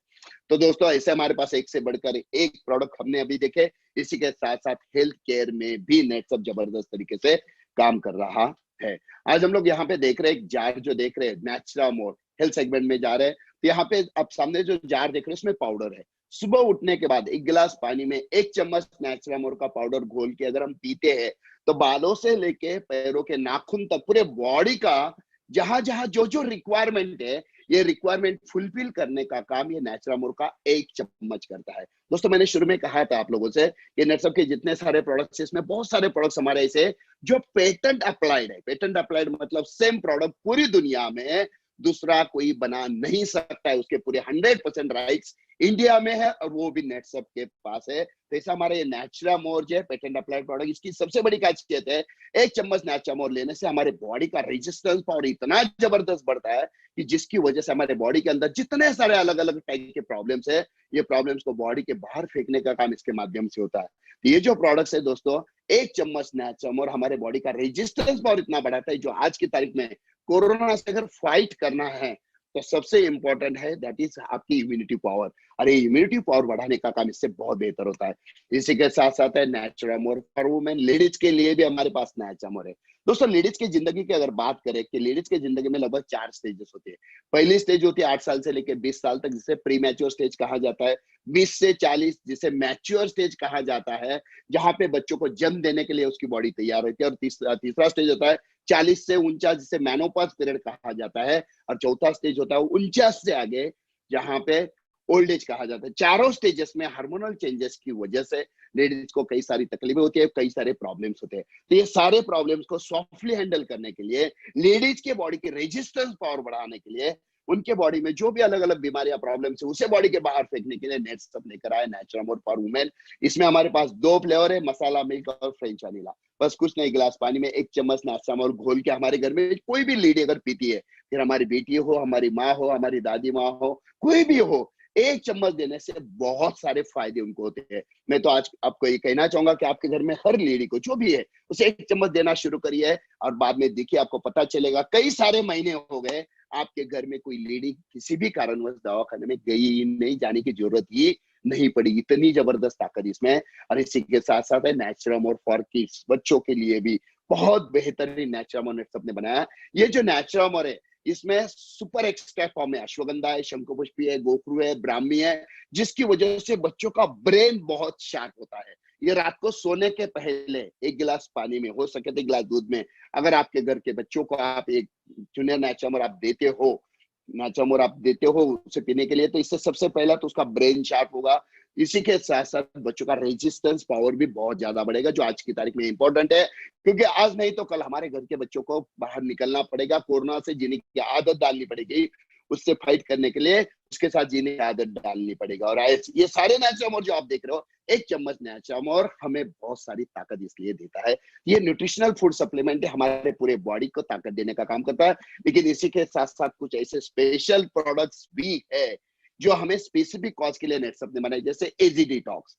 तो दोस्तों ऐसे हमारे पास एक से बढ़कर एक प्रोडक्ट हमने अभी देखे। इसी के साथ साथ हेल्थ केयर में भी नेटसअप जबरदस्त तरीके से काम कर रहा है। आज हम लोग यहाँ पे देख रहे हैं, एक जार जो देख रहे हैं, नेचुरामोर हेल्थ सेगमेंट में जा रहे हैं, तो यहाँ पे आप सामने जो जार देख रहे हैं उसमें पाउडर है। सुबह उठने के बाद 1 गिलास पानी में 1 चम्मच नेचुरामोर का पाउडर घोल के अगर हम पीते हैं, तो बालों से लेके पैरों के नाखून तक पूरे बॉडी का जहां जहां जो जो रिक्वायरमेंट है, ये रिक्वायरमेंट फुलफिल करने का काम ये नेचुरामोर का 1 चम्मच करता है। दोस्तों मैंने शुरू में कहा था आप लोगों से कि नेटसअप के जितने सारे प्रोडक्ट्स, इसमें बहुत सारे प्रोडक्ट्स हमारे ऐसे जो पेटेंट अप्लाइड है। पेटेंट अप्लाइड मतलब सेम प्रोडक्ट पूरी दुनिया में दूसरा कोई बना नहीं सकता है, उसके पूरे 100% राइट्स इंडिया में है, और वो भी नेटसअप के पास है। तो ऐसा हमारे ये नेचुरामोर जो है पेटेंट अप्लाइड प्रोडक्ट, इसकी सबसे बड़ी खासियत है, 1 चम्मच नेचुरामोर लेने से हमारे बॉडी का रेजिस्टेंस पावर इतना जबरदस्त बढ़ता है कि जिसकी वजह से हमारे बॉडी के अंदर जितने सारे अलग अलग टाइप के प्रॉब्लम्स है, ये प्रॉब्लम्स को बॉडी के बाहर फेंकने का काम इसके माध्यम से होता है। तो ये जो प्रोडक्ट्स है दोस्तों, 1 चम्मच नेचुरामोर हमारे बॉडी का रेजिस्टेंस पावर इतना बढ़ाता है, जो आज की तारीख में कोरोना से अगर फाइट करना है, तो सबसे इंपॉर्टेंट है दैट इज आपकी इम्यूनिटी पावर। अरे इम्यूनिटी पावर बढ़ाने का काम इससे बहुत बेहतर होता है। इसी के साथ साथ है नेचुरामोर फॉर वुमेन, लेडीज के लिए भी हमारे पास नेचुरामोर है। दोस्तों लेडीज की जिंदगी की अगर बात करें कि लेडीज की जिंदगी में लगभग 4 स्टेजेस होती है। पहली स्टेज होती है 8 साल से लेकर 20 साल तक, जिसे प्री मैच्योर स्टेज कहा जाता है। 20 से 40 जिसे मैच्योर स्टेज कहा जाता है, जहां पे बच्चों को जन्म देने के लिए उसकी बॉडी तैयार होती है। और तीसरा स्टेज होता है 40 से 49, जिसे मेनोपॉज पीरियड कहा जाता है। और चौथा स्टेज होता है 49 से आगे, जहां पे ओल्ड एज कहा जाता है। चारों स्टेजेस में हार्मोनल चेंजेस की वजह से लेडीज को कई सारी तकलीफें होती है, कई सारे प्रॉब्लम्स होते हैं। तो ये सारे प्रॉब्लम्स को सॉफ्टली हैंडल करने के लिए, लेडीज के बॉडी की रेजिस्टेंस पावर बढ़ाने के लिए, उनके बॉडी में जो भी अलग अलग बीमारियां प्रॉब्लम्स है उसे बॉडी के बाहर फेंकने के लिए नेटसअप लेकर आए नेचुरमोर फॉर वुमेन। इसमें हमारे पास 2 फ्लेवर है, मसाला मिल्क और फ्रेंच वनीला। बस कुछ नहीं, गिलास पानी में 1 चम्मच नेचुरमोर घोल के हमारे घर में कोई भी लेडी अगर पीती है, फिर हमारी बेटी हो, हमारी माँ हो, हमारी दादी माँ हो, कोई भी हो, 1 चम्मच देने से बहुत सारे फायदे उनको होते हैं। मैं तो आज आपको ये कहना चाहूंगा कि आपके घर में हर लेडी को जो भी है उसे 1 चम्मच देना शुरू करिए, और बाद में देखिए आपको पता चलेगा, कई सारे महीने हो गए आपके घर में कोई लेडी किसी भी कारणवश दवाखाने में गई नहीं, जाने की जरूरत ही नहीं पड़ी। इतनी जबरदस्त ताकत इसमें। और इसी के साथ साथ है नेचुरमोर फॉर किड्स, बच्चों के लिए भी बहुत बेहतरीन नेचुरमोर नेटसअप ने बनाया। ये जो नेचुरमोर है, इसमें सुपर एक्सट्रैक्ट फॉर्म है, अश्वगंधा है, शंकुपुष्पी है, गोखरू है, ब्राह्मी है, जिसकी वजह से बच्चों का ब्रेन बहुत शार्प होता है। ये रात को सोने के पहले 1 गिलास पानी में, हो सके तो 1 गिलास दूध में, अगर आपके घर के बच्चों को आप एक जूनियर नेचुरमोर आप देते हो, नेचुरमोर आप देते हो उसे पीने के लिए, तो इससे सबसे पहला तो उसका ब्रेन शार्प होगा। इसी के साथ साथ बच्चों का रेजिस्टेंस पावर भी बहुत ज्यादा बढ़ेगा, जो आज की तारीख में इंपॉर्टेंट है, क्योंकि आज नहीं तो कल हमारे घर के बच्चों को बाहर निकलना पड़ेगा, कोरोना से जीने की आदत डालनी पड़ेगी, उससे फाइट करने के लिए उसके साथ जीने की आदत डालनी पड़ेगा। और ये सारे नेचुरमोर जो आप देख रहे हो, 1 चम्मच नेचुरमोर हमें बहुत सारी ताकत इसलिए देता है। ये न्यूट्रिशनल फूड सप्लीमेंट है, हमारे पूरे बॉडी को ताकत देने का काम करता है। लेकिन इसी के साथ साथ कुछ ऐसे स्पेशल प्रोडक्ट्स भी है जो हमें स्पेसिफिक कॉज के लिए नेटसअप ने बनाई, जैसे एजी डिटॉक्स।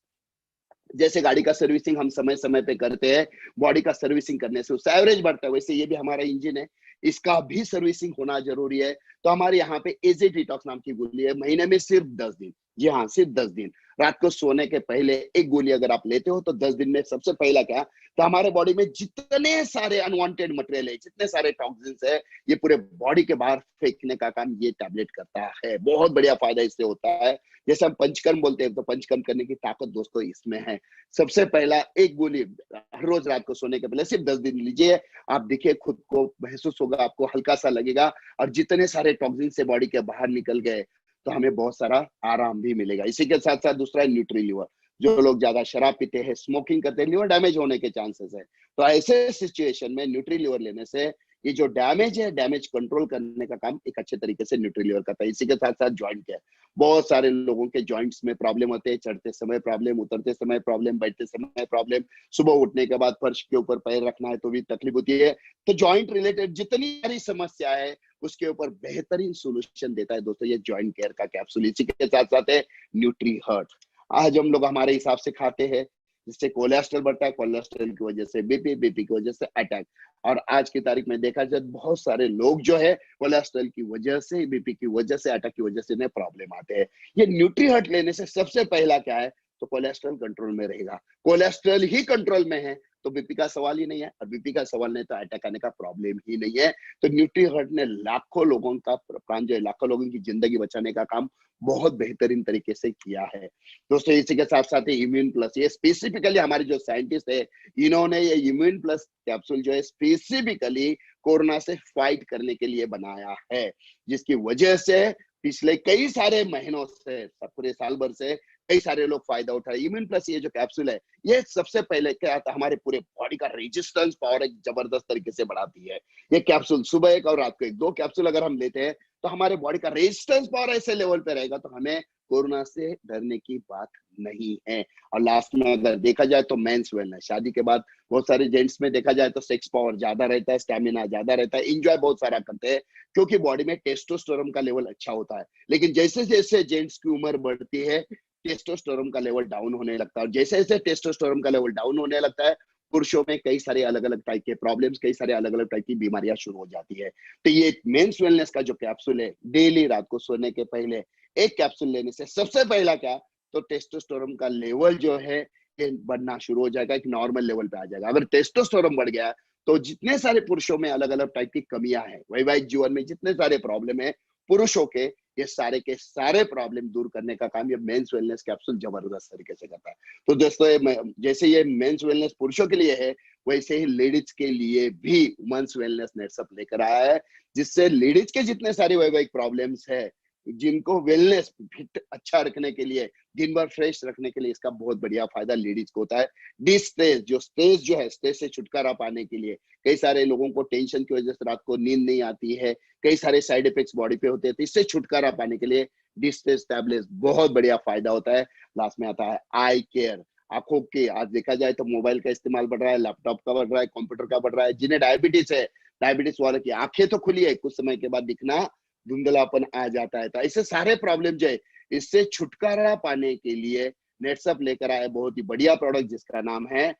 जैसे गाड़ी का सर्विसिंग हम समय समय पे करते हैं, बॉडी का सर्विसिंग करने से उसका एवरेज बढ़ता है, वैसे ये भी हमारा इंजन है, इसका भी सर्विसिंग होना जरूरी है। तो हमारे यहाँ पे एजे डिटॉक्स नाम की गोली है, महीने में सिर्फ 10 दिन, जी हाँ सिर्फ 10 दिन, रात को सोने के पहले 1 गोली अगर आप लेते हो तो 10 दिन में सबसे पहला क्या, तो हमारे बॉडी में जितने सारे अनवांटेड मटेरियल है, जितने सारे टॉक्सिन्स है, ये पूरे बॉडी के बाहर फेंकने का काम ये टैबलेट करता है। बहुत बढ़िया फायदा इससे होता है। जैसे हम पंचकर्म बोलते हैं, तो पंचकर्म करने की ताकत दोस्तों इसमें है। सबसे पहला 1 गोली हर रोज रात को सोने के पहले सिर्फ 10 दिन लीजिए, आप देखिए खुद को महसूस होगा, आपको हल्का सा लगेगा, और जितने सारे टॉक्सिन से बॉडी के बाहर निकल गए, तो हमें बहुत सारा आराम भी मिलेगा। इसी के साथ साथ दूसरा है न्यूट्री लिवर। जो लोग ज्यादा शराब पीते हैं, स्मोकिंग करते हैं, लिवर डैमेज होने के चांसेस है, तो ऐसे सिचुएशन में न्यूट्री लिवर लेने से ये जो डैमेज है, डैमेज कंट्रोल करने का काम एक अच्छे तरीके से न्यूट्री लिवर करता है। इसी के साथ साथ जॉइंट केयर, बहुत सारे लोगों के जॉइंट्स में प्रॉब्लम होते हैं, चढ़ते समय प्रॉब्लम, उतरते समय प्रॉब्लम, बैठते समय प्रॉब्लम, सुबह उठने के बाद फर्श के ऊपर पैर रखना है तो भी तकलीफ होती है। तो जॉइंट रिलेटेड जितनी सारी समस्या है उसके ऊपर बेहतरीन सोल्यूशन देता है दोस्तों ये जॉइंट केयर का कैप्सूल। इसी के साथ साथ है न्यूट्री हर्ट। आज हम लोग हमारे हिसाब से खाते हैं, जिससे कोलेस्ट्रॉल बढ़ता है, कोलेस्ट्रॉल की वजह से बीपी, बीपी की वजह से अटैक। और आज की तारीख में देखा जाए बहुत सारे लोग जो है कोलेस्ट्रॉल की वजह से, बीपी की वजह से, अटैक की वजह से इन्हें प्रॉब्लम आते हैं। ये न्यूट्री हर्ट लेने से सबसे पहला क्या है, तो कोलेस्ट्रॉल कंट्रोल में रहेगा। कोलेस्ट्रॉल ही कंट्रोल में है तो बीपी का सवाल ही नहीं है, और बीपी का सवाल नहीं तो अटैक आने का प्रॉब्लम ही नहीं है। तो न्यूट्री हर्ट ने लाखों लोगों का प्राण जो है, लाखों लोगों की जिंदगी बचाने का काम बहुत बेहतरीन तरीके से किया है दोस्तों। इसी के साथ साथ इम्यून प्लस, ये स्पेसिफिकली हमारे जो साइंटिस्ट है, इन्होंने ये इम्यून प्लस कैप्सूल जो है स्पेसिफिकली कोरोना से फाइट करने के लिए बनाया है, जिसकी वजह से पिछले कई सारे महीनों से, पूरे साल भर से कई सारे लोग फायदा उठा रहे हैं। इम्यून प्लस ये जो कैप्सूल है, ये सबसे पहले क्या आता है, हमारे पूरे बॉडी का रेजिस्टेंस पावर एक जबरदस्त तरीके से बढ़ाती है। ये कैप्सूल सुबह 1 और रात को 1, 2 कैप्सूल अगर हम लेते हैं तो हमारे बॉडी का रेजिस्टेंस पावर ऐसे लेवल पे रहेगा, तो हमें कोरोना से डरने की बात नहीं है। और लास्ट में अगर देखा जाए तो मेंस वेलनेस, शादी के बाद बहुत सारे जेंट्स में देखा जाए तो सेक्स पावर ज्यादा रहता है, स्टेमिना ज्यादा रहता है, इंजॉय बहुत सारा करते हैं, क्योंकि बॉडी में टेस्टोस्टेरोन का लेवल अच्छा होता है। लेकिन जैसे जैसे जेंट्स की उम्र बढ़ती है, टेस्टोस्टेरोन का लेवल डाउन होने लगता है, और जैसे जैसे टेस्टोस्टेरोन का लेवल डाउन होने लगता है, पुरुषों में कई सारे अलग अलग टाइप के प्रॉब्लम्स, कई सारे अलग अलग टाइप की बीमारियां शुरू हो जाती है। तो ये मेंस वेलनेस का जो कैप्सूल है, डेली रात को सोने के पहले 1 कैप्सूल लेने से सबसे पहला क्या, तो टेस्टोस्टेरोन का लेवल जो है ये बढ़ना शुरू हो जाएगा, एक नॉर्मल लेवल पे आ जाएगा। अगर टेस्टोस्टेरोन बढ़ गया तो जितने सारे पुरुषों में अलग अलग टाइप की कमियां हैं, वैवाहिक जीवन में जितने सारे प्रॉब्लम है पुरुषों के, ये सारे के सारे प्रॉब्लम दूर करने का काम ये मेंस वेलनेस कैप्सूल जबरदस्त तरीके से करता है। तो दोस्तों जैसे ये मेंस वेलनेस पुरुषों के लिए है, वैसे ही लेडीज के लिए भी वुमेन्स वेलनेस नेटसअप लेकर आया है, जिससे लेडीज के जितने सारे वैवाहिक प्रॉब्लम्स है, जिनको वेलनेस फिट अच्छा रखने के लिए, दिन भर फ्रेश रखने के लिए इसका बहुत बढ़िया फायदा लेडीज को होता है। डिस्ट्रेस, जो स्ट्रेस जो है, स्ट्रेस से छुटकारा पाने के लिए, कई सारे लोगों को टेंशन की वजह से रात को नींद नहीं आती है, कई सारे साइड इफेक्ट्स बॉडी पे होते हैं, तो इससे छुटकारा पाने के लिए डिस्ट्रेस टैबलेट बहुत बढ़िया फायदा होता है। लास्ट में आता है आई केयर, आंखों के, आज देखा जाए तो मोबाइल का इस्तेमाल बढ़ रहा है, लैपटॉप का बढ़ रहा है, कंप्यूटर का बढ़ रहा है। जिन्हें डायबिटीज है, डायबिटीज वाले की आंखें तो खुली है, कुछ समय के बाद दिखना धुंधलापन आ जाता है। तो ऐसे सारे प्रॉब्लम जो है, इससे छुटकारा पाने के लिए नेटसअप लेकर आए बहुत ही बढ़िया प्रोडक्ट जिसका नाम है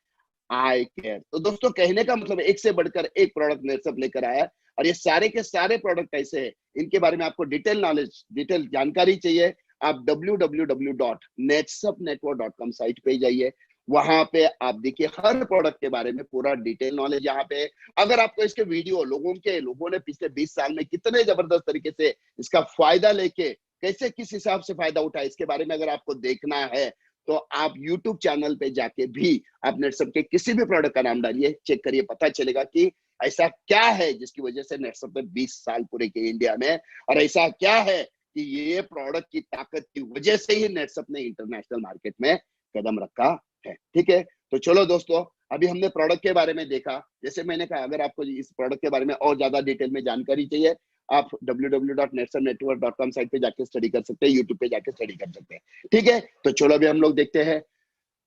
आई केयर। तो दोस्तों कहने का मतलब एक से बढ़कर एक प्रोडक्ट नेटसअप लेकर आया, और ये सारे के सारे प्रोडक्ट कैसे हैं, इनके बारे में आपको डिटेल नॉलेज, डिटेल जानकारी चाहिए, आप www.netsupnetwork.com साइट पे जाइए। वहां पे आप देखिए हर प्रोडक्ट के बारे में पूरा डिटेल नॉलेज यहाँ पे। अगर आपको इसके वीडियो, लोगों ने पिछले 20 साल में कितने जबरदस्त तरीके से इसका फायदा लेके कैसे किस हिसाब से फायदा उठाया, इसके बारे में अगर आपको देखना है तो आप YouTube चैनल पे जाके भी आप नेटसअप के किसी भी प्रोडक्ट का नाम डालिए, चेक करिए, पता चलेगा कि ऐसा क्या है जिसकी वजह से नेटसअप ने 20 साल पूरे किए इंडिया में, और ऐसा क्या है कि ये प्रोडक्ट की ताकत की वजह से ही नेटसअप ने इंटरनेशनल मार्केट में कदम रखा है। ठीक है, तो चलो दोस्तों, अभी हमने प्रोडक्ट के बारे में देखा। जैसे मैंने कहा, अगर आपको इस प्रोडक्ट के बारे में और ज्यादा डिटेल में जानकारी चाहिए, आप www.netsupnetwork.com साइट पे जाके स्टडी कर सकते हैं, यूट्यूब पे जाके स्टडी कर सकते हैं। ठीक है, तो चलो अभी हम लोग देखते हैं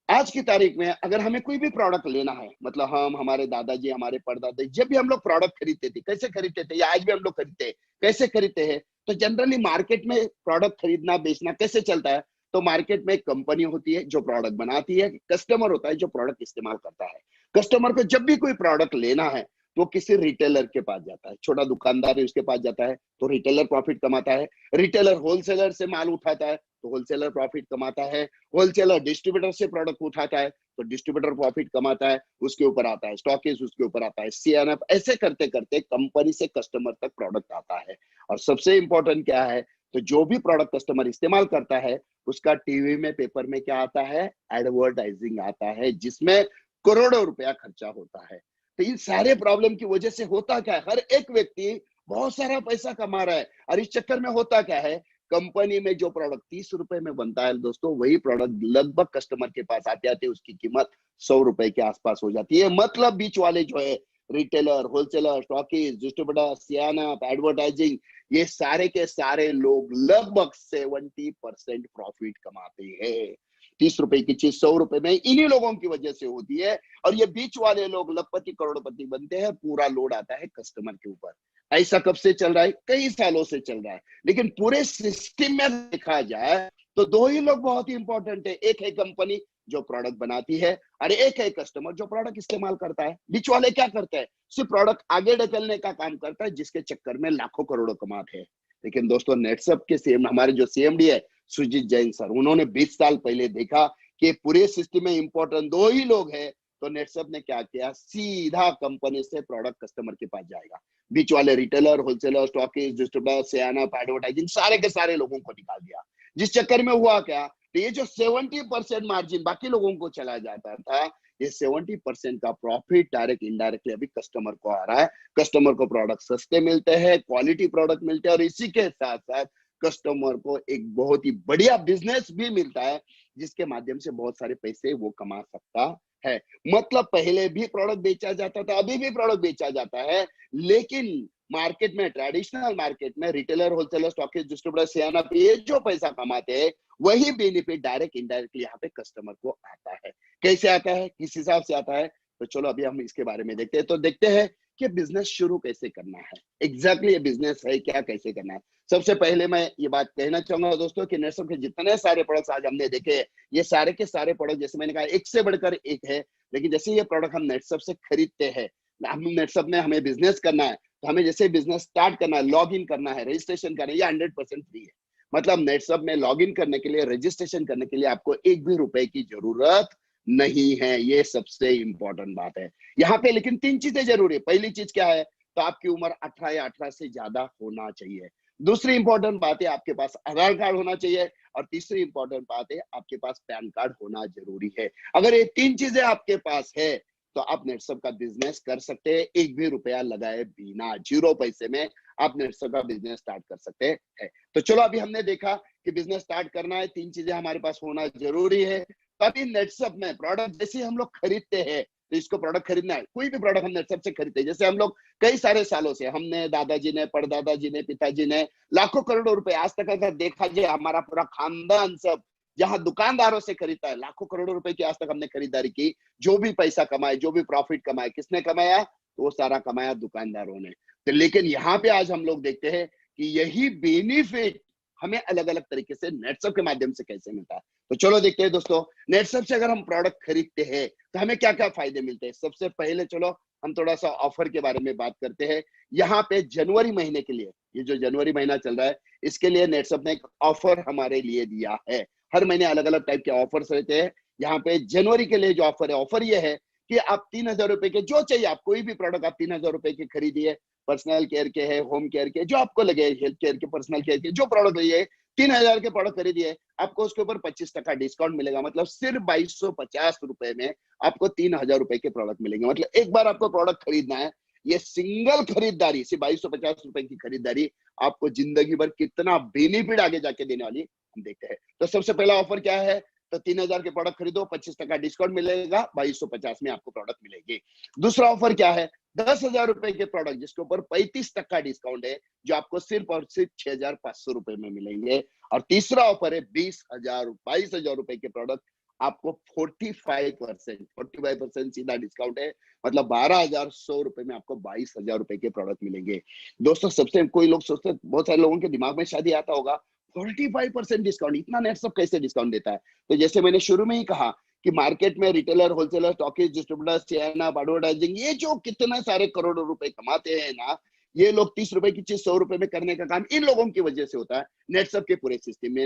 आज की तारीख में अगर हमें कोई भी प्रोडक्ट लेना है, मतलब हम, हमारे दादाजी, हमारे परदादा, जब भी हम लोग प्रोडक्ट खरीदते थे, कैसे खरीदते थे, या आज भी हम लोग खरीदते हैं, कैसे खरीदते हैं, तो जनरली मार्केट में प्रोडक्ट खरीदना बेचना कैसे चलता है, तो मार्केट में एक कंपनी होती है जो प्रोडक्ट बनाती है, कस्टमर होता है जो प्रोडक्ट इस्तेमाल करता है। कस्टमर को जब भी कोई प्रोडक्ट लेना है तो किसी रिटेलर के पास जाता है, छोटा दुकानदार है उसके पास जाता है, तो रिटेलर प्रॉफिट कमाता है। रिटेलर होलसेलर से माल उठाता है तो होलसेलर प्रॉफिट कमाता है। होलसेलर डिस्ट्रीब्यूटर से प्रोडक्ट उठाता है तो डिस्ट्रीब्यूटर प्रॉफिट कमाता है। उसके ऊपर आता है स्टॉकिस्ट, उसके ऊपर आता है सीएनएफ। ऐसे करते करते कंपनी से कस्टमर तक प्रोडक्ट आता है। और सबसे इंपॉर्टेंट क्या है, तो जो भी प्रोडक्ट कस्टमर इस्तेमाल करता है उसका टीवी में, पेपर में क्या आता है, एडवर्टाइजिंग आता है, जिसमें करोड़ों रुपया खर्चा होता है। तो इन सारे प्रॉब्लम की वजह से होता क्या है, हर एक व्यक्ति बहुत सारा पैसा कमा रहा है, और इस चक्कर में होता क्या है, कंपनी में जो प्रोडक्ट 30 रुपए में बनता है दोस्तों, वही प्रोडक्ट लगभग कस्टमर के पास आते आते उसकी कीमत 100 रुपए के आसपास हो जाती है। मतलब बीच वाले जो है, रिटेलर, होलसेलर, स्टॉकिस्ट, डिस्ट्रीब्यूटर, सियाना, एडवर्टाइजिंग, ये सारे के सारे लोग लगभग 70% प्रॉफिट कमाते हैं। 30 रुपए की चीज 100 रुपए में इन्हीं लोगों की वजह से होती है, और ये बीच वाले लोग लखपति करोड़पति बनते हैं। पूरा लोड आता है कस्टमर के ऊपर। ऐसा कब से चल रहा है, कई सालों से चल रहा है। लेकिन पूरे सिस्टम में देखा जाए तो दो ही लोग बहुत ही इंपॉर्टेंट है, एक है कंपनी जो प्रोडक्ट बनाती है, और एक है कस्टमर जो प्रोडक्ट इस्तेमाल करता है। बीच वाले क्या करते हैं, सिर्फ प्रोडक्ट आगे ढकलने का काम करता है, जिसके चक्कर में लाखों करोड़ों कमाते हैं। लेकिन दोस्तों नेटसअप के सीएम, हमारे जो सीएमडी है सुजीत जैन सर, उन्होंने 20 साल पहले देखा कि पूरे सिस्टम में इंपॉर्टेंट दो ही लोग हैं, तो नेटसअप ने क्या किया, सीधा कंपनी से प्रोडक्ट कस्टमर के पास जाएगा। बीच वाले रिटेलर, होलसेलर, स्टॉकिस्ट, डिस्ट्रीब्यूटर, सियाना, एडवर्टाइजिंग, सारे के सारे लोगों को निकाल दिया। जिस चक्कर में हुआ क्या, तो ये जो 70% मार्जिन बाकी लोगों को चला जाता था, ये 70% का प्रॉफिट डायरेक्ट इनडायरेक्टली अभी कस्टमर को आ रहा है। कस्टमर को प्रोडक्ट सस्ते मिलते हैं, क्वालिटी प्रोडक्ट मिलते हैं, और इसी के साथ साथ कस्टमर को एक बहुत ही बढ़िया बिजनेस भी मिलता है, जिसके माध्यम से बहुत सारे पैसे वो कमा सकता है। मतलब पहले भी प्रोडक्ट बेचा जाता था, अभी भी प्रोडक्ट बेचा जाता है, लेकिन मार्केट में, ट्रेडिशनल मार्केट में रिटेलर, होलसेलर, स्टॉकिस्ट, डिस्ट्रीब्यूटर, सियाना पे ये जो पैसा कमाते हैं, वही बेनिफिट डायरेक्ट इनडायरेक्टली यहाँ पे कस्टमर को आता है। कैसे आता है, किस हिसाब से आता है, तो चलो अभी हम इसके बारे में देखते हैं। तो देखते हैं कि बिजनेस शुरू कैसे करना है, एग्जैक्टली ये बिजनेस है क्या, कैसे करना है। सबसे पहले मैं ये बात कहना चाहूंगा दोस्तों कि नेटसअप के जितने सारे प्रोडक्ट्स आज हमने देखे, ये सारे के सारे प्रोडक्ट, जैसे मैंने कहा, एक से बढ़कर एक है। लेकिन जैसे ये प्रोडक्ट हम नेटसअप से खरीदते हैं, हम नेटसअप में हमें बिजनेस करना है, तो हमें जैसे बिजनेस स्टार्ट करना है, लॉग इन करना है, रजिस्ट्रेशन करना है, ये 100% फ्री है। मतलब नेटसअप में लॉग इन करने के लिए, रजिस्ट्रेशन करने के लिए आपको एक भी रुपए की जरूरत नहीं है। ये सबसे इंपॉर्टेंट बात है यहाँ पे। लेकिन 3 चीजें जरूरी है। पहली चीज क्या है, तो आपकी उम्र 18 या 18 से ज्यादा होना चाहिए। दूसरी इंपॉर्टेंट बात है, आपके पास आधार कार्ड होना चाहिए। और तीसरी इंपॉर्टेंट बात है, आपके पास पैन कार्ड होना जरूरी है। अगर ये 3 चीजें आपके पास है तो आप नेटसअप का बिजनेस कर सकते हैं, एक भी रुपया लगाए बिना, 0 पैसे में आप नेटसप का बिजनेस स्टार्ट कर सकते हैं। तो चलो, अभी हमने देखा कि बिजनेस स्टार्ट करना है, 3 चीजें हमारे पास होना जरूरी है। तो अभी नेटसप में प्रोडक्ट जैसे हम लोग खरीदते हैं, तो इसको प्रोडक्ट खरीदना है, कोई भी प्रोडक्ट हम नेटसप से खरीदते हैं, जैसे हम लोग कई सारे सालों से, हमने, दादाजी ने, परदादाजी ने, पिताजी ने लाखों करोड़ों रुपए आज तक अगर देखा जाए, हमारा पूरा खानदान सब जहां दुकानदारों से खरीदता है, लाखों करोड़ों रुपए की आज तक हमने खरीदारी की। जो भी पैसा कमाए, जो भी प्रॉफिट कमाए, किसने कमाया? तो वो सारा कमाया दुकानदारों ने। तो लेकिन यहाँ पे आज हम लोग देखते हैं कि यही बेनिफिट हमें अलग अलग तरीके से नेटसप के माध्यम से कैसे मिलता है। तो चलो देखते हैं दोस्तों, नेटसप से अगर हम प्रोडक्ट खरीदते हैं तो हमें क्या क्या फायदे मिलते हैं। सबसे पहले चलो हम थोड़ा सा ऑफर के बारे में बात करते हैं। यहाँ पे जनवरी महीने के लिए, ये जो जनवरी महीना चल रहा है, इसके लिए नेटसप ने एक ऑफर हमारे लिए दिया है। हर महीने अलग अलग टाइप के ऑफर्स रहते हैं। यहाँ पे जनवरी के लिए जो ऑफर है, ऑफर ये है कि आप 3,000 रुपए के जो चाहिए, आप कोई भी प्रोडक्ट आप 3,000 रुपए के खरीदिए, पर्सनल केयर के है, होम केयर के, जो आपको लगे, हेल्थ केयर के, पर्सनल केयर के, जो प्रोडक्ट लिए 3,000 के प्रोडक्ट खरीदिए, आपको उसके ऊपर 25% डिस्काउंट मिलेगा। मतलब सिर्फ 2250 रुपए में आपको 3,000 रुपए के प्रोडक्ट मिलेंगे। मतलब एक बार आपको प्रोडक्ट खरीदना है, ये सिंगल खरीदारी, सिर्फ 2250 रुपए की खरीदारी आपको जिंदगी भर कितना बेनिफिट आगे जाके देने वाली हम देखते हैं। तो सबसे पहला ऑफर क्या है? तो 3,000 के प्रोडक्ट खरीदो, 25% डिस्काउंट मिलेगा, 2250 में आपको प्रोडक्ट मिलेगी। दूसरा ऑफर क्या है? 10,000 रुपए के प्रोडक्ट जिसके ऊपर 35% डिस्काउंट है, जो आपको सिर्फ और सिर्फ 6,500 रुपए में मिलेंगे। और तीसरा ऑफर है 22,000 रुपए के प्रोडक्ट, आपको 45% सीधा डिस्काउंट है, मतलब 12,100 रुपए में आपको 22,000 रुपए के प्रोडक्ट मिलेंगे। दोस्तों, सबसे कोई लोग सोचते हैं, बहुत सारे लोगों के दिमाग में शायद आता होगा, 45% डिस्काउंट, इतना नेटसप कैसे डिस्काउंट देता है? तो जैसे मैंने शुरू में ही कहा कि मार्केट में retailer, wholesaler, stockist, distributors, channel, advertising, ये जो कितने सारे करोड़ों रुपए कमाते हैं ना, ये लोग 30 रुपए की चीज 100 रुपए में करने का काम इन लोगों की वजह से होता है। नेटसप के पूरे सिस्टम में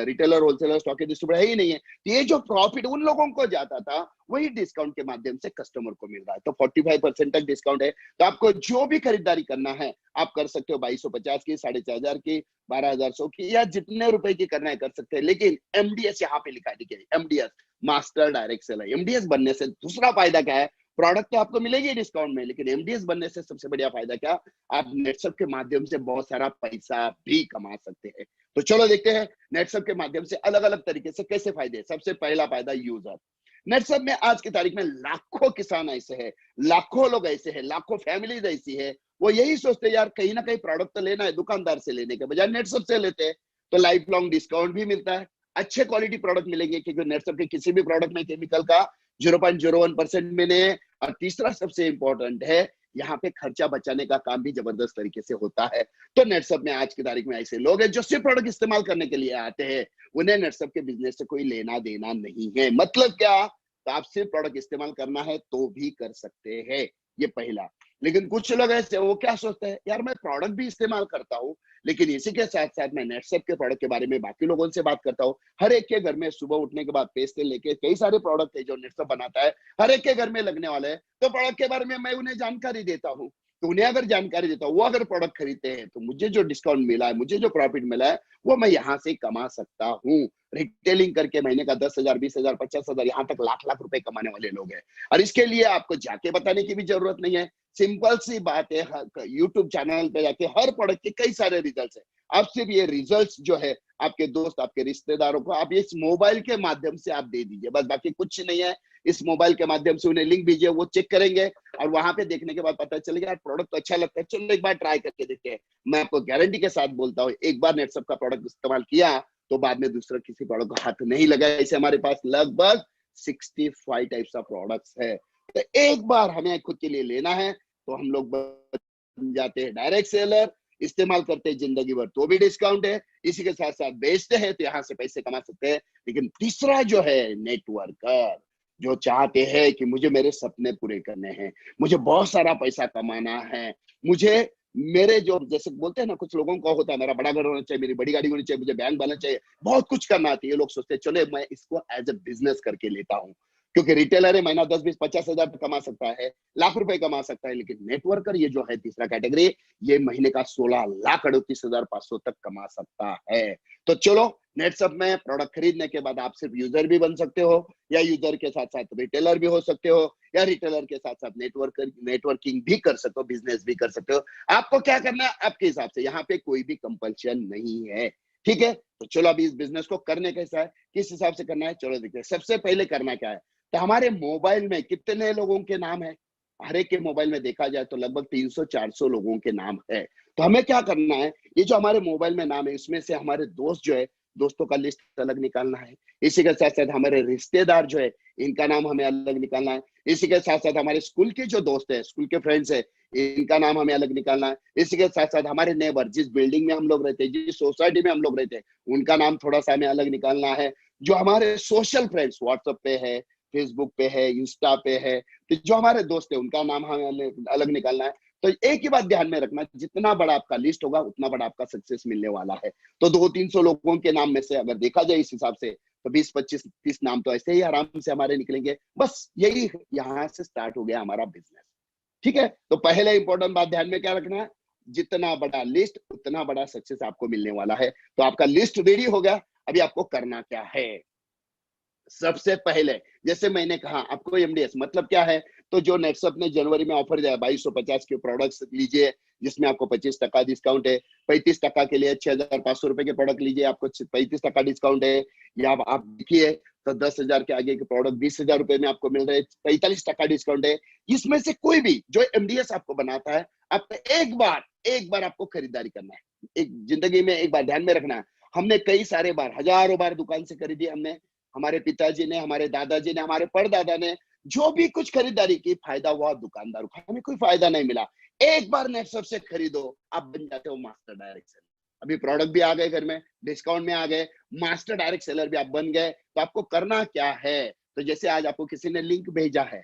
रिटेलर, होलसेलर, स्टॉकिस्ट, डिस्ट्रीब्यूटर है ही नहीं है। तो ये जो प्रॉफिट उन लोगों को जाता था, वही डिस्काउंट के माध्यम से कस्टमर को मिल रहा है। तो 45% तक डिस्काउंट है। तो आपको जो भी खरीदारी करना है, आप कर सकते हो, 2250 की, 4,500 की, 12,100 की, या जितने रुपए की करना है कर सकते हैं। लेकिन एमडीएस यहाँ पे लिखा है, देखिए, MDS, master direct seller. MDS बनने से दूसरा फायदा क्या है? प्रोडक्ट तो आपको मिलेगी डिस्काउंट में, लेकिन एमडीएस बनने से सबसे बढ़िया फायदा क्या? आप नेटसप के माध्यम से बहुत सारा पैसा भी कमा सकते हैं। तो चलो देखते हैं नेटसप के माध्यम से अलग अलग तरीके से कैसे फायदे। सबसे पहला फायदा, यूजर। नेटसप में आज की तारीख में लाखों किसान ऐसे हैं, लाखों लोग ऐसे हैं, लाखों फैमिलीज ऐसी है, वो यही सोचते हैं, यार कहीं ना कहीं प्रोडक्ट तो लेना है, दुकानदार से लेने के बजाय नेटसप से लेते हैं, तो लाइफ लॉन्ग डिस्काउंट भी मिलता है, अच्छे क्वालिटी प्रोडक्ट मिलेंगे, क्योंकि नेटसप के किसी भी प्रोडक्ट में केमिकल का 0.01% में नहीं है। और तीसरा सबसे इंपॉर्टेंट है, यहाँ पे खर्चा बचाने का काम भी जबरदस्त तरीके से होता है। तो नेटसप में आज की तारीख में ऐसे लोग हैं जो सिर्फ प्रोडक्ट इस्तेमाल करने के लिए आते हैं, उन्हें नेटसप के बिजनेस से कोई लेना देना नहीं है। मतलब क्या? तो आप सिर्फ प्रोडक्ट इस्तेमाल करना है तो भी कर सकते हैं, ये पहला। लेकिन कुछ लोग ऐसे, वो क्या सोचते हैं, यार मैं प्रोडक्ट भी इस्तेमाल करता हूँ, लेकिन इसी के साथ साथ मैं नेटसप के प्रोडक्ट के बारे में बाकी लोगों से बात करता हूँ। हर एक के घर में सुबह उठने के बाद पेस्ट से लेके कई सारे प्रोडक्ट है जो नेटसप बनाता है, हर एक के घर में लगने वाले हैं। तो प्रोडक्ट के बारे में मैं उन्हें जानकारी देता हूँ। तो उन्हें अगर जानकारी देता हूँ, वो अगर प्रोडक्ट खरीदते हैं, तो मुझे जो डिस्काउंट मिला है, मुझे जो प्रॉफिट मिला है, वो मैं यहाँ से कमा सकता हूँ। रिटेलिंग करके महीने का 10,000, 20,000, 50,000, यहाँ तक लाख लाख रुपए कमाने वाले लोग हैं। और इसके लिए आपको जाके बताने की भी जरूरत नहीं है, सिंपल सी बात है, यूट्यूब चैनल पे जाके हर प्रोडक्ट के कई सारे रिजल्ट्स है। आप सिर्फ ये रिजल्ट्स जो है आपके दोस्त, आपके रिश्तेदारों को आप इस मोबाइल के माध्यम से आप दे दीजिए, बस, बाकी कुछ नहीं है। इस मोबाइल के माध्यम से उन्हें लिंक भेजिए, वो चेक करेंगे, और वहां पे देखने के बाद पता चलेगा यार प्रोडक्ट तो अच्छा लगता है, चलो एक बार ट्राई करके देखते हैं। मैं आपको गारंटी के साथ बोलता हूँ, एक बार नेटसप का प्रोडक्ट इस्तेमाल किया तो बाद में दूसरा किसी प्रोडक्ट को हाथ नहीं लगा। ऐसे हमारे पास लगभग 65 टाइप्स ऑफ प्रोडक्ट्स है। तो एक बार हमें खुद के लिए लेना है तो हम लोग बन जाते हैं डायरेक्ट सेलर, इस्तेमाल करते हैं जिंदगी भर तो भी डिस्काउंट है, इसी के साथ साथ बेचते हैं तो यहाँ से पैसे कमा सकते हैं। लेकिन तीसरा जो है, नेटवर्कर, जो चाहते हैं कि मुझे मेरे सपने पूरे करने हैं, मुझे बहुत सारा पैसा कमाना है, मुझे मेरे जो, जैसे बोलते हैं ना, कुछ लोगों को होता है मेरा बड़ा घर होना चाहिए, मेरी बड़ी गाड़ी होनी चाहिए, मुझे बैंक बैलेंस चाहिए, बहुत कुछ करना आता है। ये लोग सोचते हैं चले मैं इसको एज ए बिजनेस करके लेता हूँ, क्योंकि रिटेलर है, महीना 10, 20, 50,000 कमा सकता है, लाख रुपए कमा सकता है। लेकिन नेटवर्कर ये जो है तीसरा कैटेगरी, ये महीने का 16,38,500 तक कमा सकता है। तो चलो, नेटसप में प्रोडक्ट खरीदने के बाद आप सिर्फ यूजर भी बन सकते हो, या यूजर के साथ साथ रिटेलर भी हो सकते हो, या रिटेलर के साथ साथ नेटवर्किंग भी कर सकते हो, बिजनेस भी कर सकते हो। आपको क्या करना है आपके हिसाब से, यहाँ पे कोई भी कंपल्शन नहीं है, ठीक है। तो चलो अभी इस बिजनेस को करने कैसा है, किस हिसाब से करना है, चलो देखते हैं। सबसे पहले करना क्या है, तो हमारे मोबाइल में कितने लोगों के नाम है, हर एक के मोबाइल में देखा जाए तो लगभग 300-400 लोगों के नाम है। तो हमें क्या करना है, ये जो हमारे मोबाइल में नाम है इसमें से हमारे दोस्त जो है, दोस्तों का लिस्ट अलग निकालना है। इसी के साथ साथ हमारे रिश्तेदार जो है, इनका नाम हमें अलग निकालना है। इसी के साथ साथ हमारे स्कूल के जो दोस्त है, स्कूल के फ्रेंड्स है, इनका नाम हमें अलग निकालना है। इसी के साथ साथ हमारे नेबर, जिस बिल्डिंग में हम लोग रहते हैं, जिस सोसाइटी में हम लोग रहते हैं, उनका नाम थोड़ा सा हमें अलग निकालना है। जो हमारे सोशल फ्रेंड्स व्हाट्सएप पे है, फेसबुक पे है, इंस्टा पे है, तो जो हमारे दोस्त है उनका नाम हमें अलग निकालना है। तो एक ही बात ध्यान में रखना, जितना बड़ा आपका लिस्ट होगा उतना बड़ा आपका सक्सेस मिलने वाला है। तो 200-300 लोगों के नाम में से अगर देखा जाए इस हिसाब से, तो 20-25-30 नाम तो ऐसे ही आराम से हमारे निकलेंगे। बस यही यहाँ से स्टार्ट हो गया हमारा बिजनेस, ठीक है। तो पहले इंपॉर्टेंट बात ध्यान में क्या रखना है, जितना बड़ा लिस्ट उतना बड़ा सक्सेस आपको मिलने वाला है। तो आपका लिस्ट रेडी हो गया, अभी आपको करना क्या है, सबसे पहले जैसे मैंने कहा आपको एमडीएस मतलब क्या है, तो जो नेटसप ने जनवरी में ऑफर दिया 2250 के प्रोडक्ट्स लीजिए, जिसमें आपको 25% डिस्काउंट है। 35% के लिए 6500 रुपए के प्रोडक्ट लीजिए, आपको 35% डिस्काउंट है। या आप देखिए तो 10,000 के आगे के प्रोडक्ट 20,000 रुपए में आपको मिल रहे हैं, 45% डिस्काउंट है। इसमें से कोई भी जो एमडीएस आपको बनाता है, आपको एक बार आपको खरीदारी करना है। एक जिंदगी में एक बार ध्यान में रखना है, हमने कई सारे बार, हजारों बार दुकान से खरीदी हमने, हमारे पिताजी ने, हमारे दादाजी ने, हमारे परदादा ने जो भी कुछ खरीदारी की, फायदा हुआ दुकानदारों का, हमें कोई फायदा नहीं मिला। एक बार नेटसप से खरीदो, आप बन जाते हो मास्टर डायरेक्ट सेलर। अभी प्रोडक्ट भी आ गए घर में, डिस्काउंट में आ गए, मास्टर डायरेक्ट सेलर भी आप बन गए। तो आपको करना क्या है, तो जैसे आज आपको किसी ने लिंक भेजा है,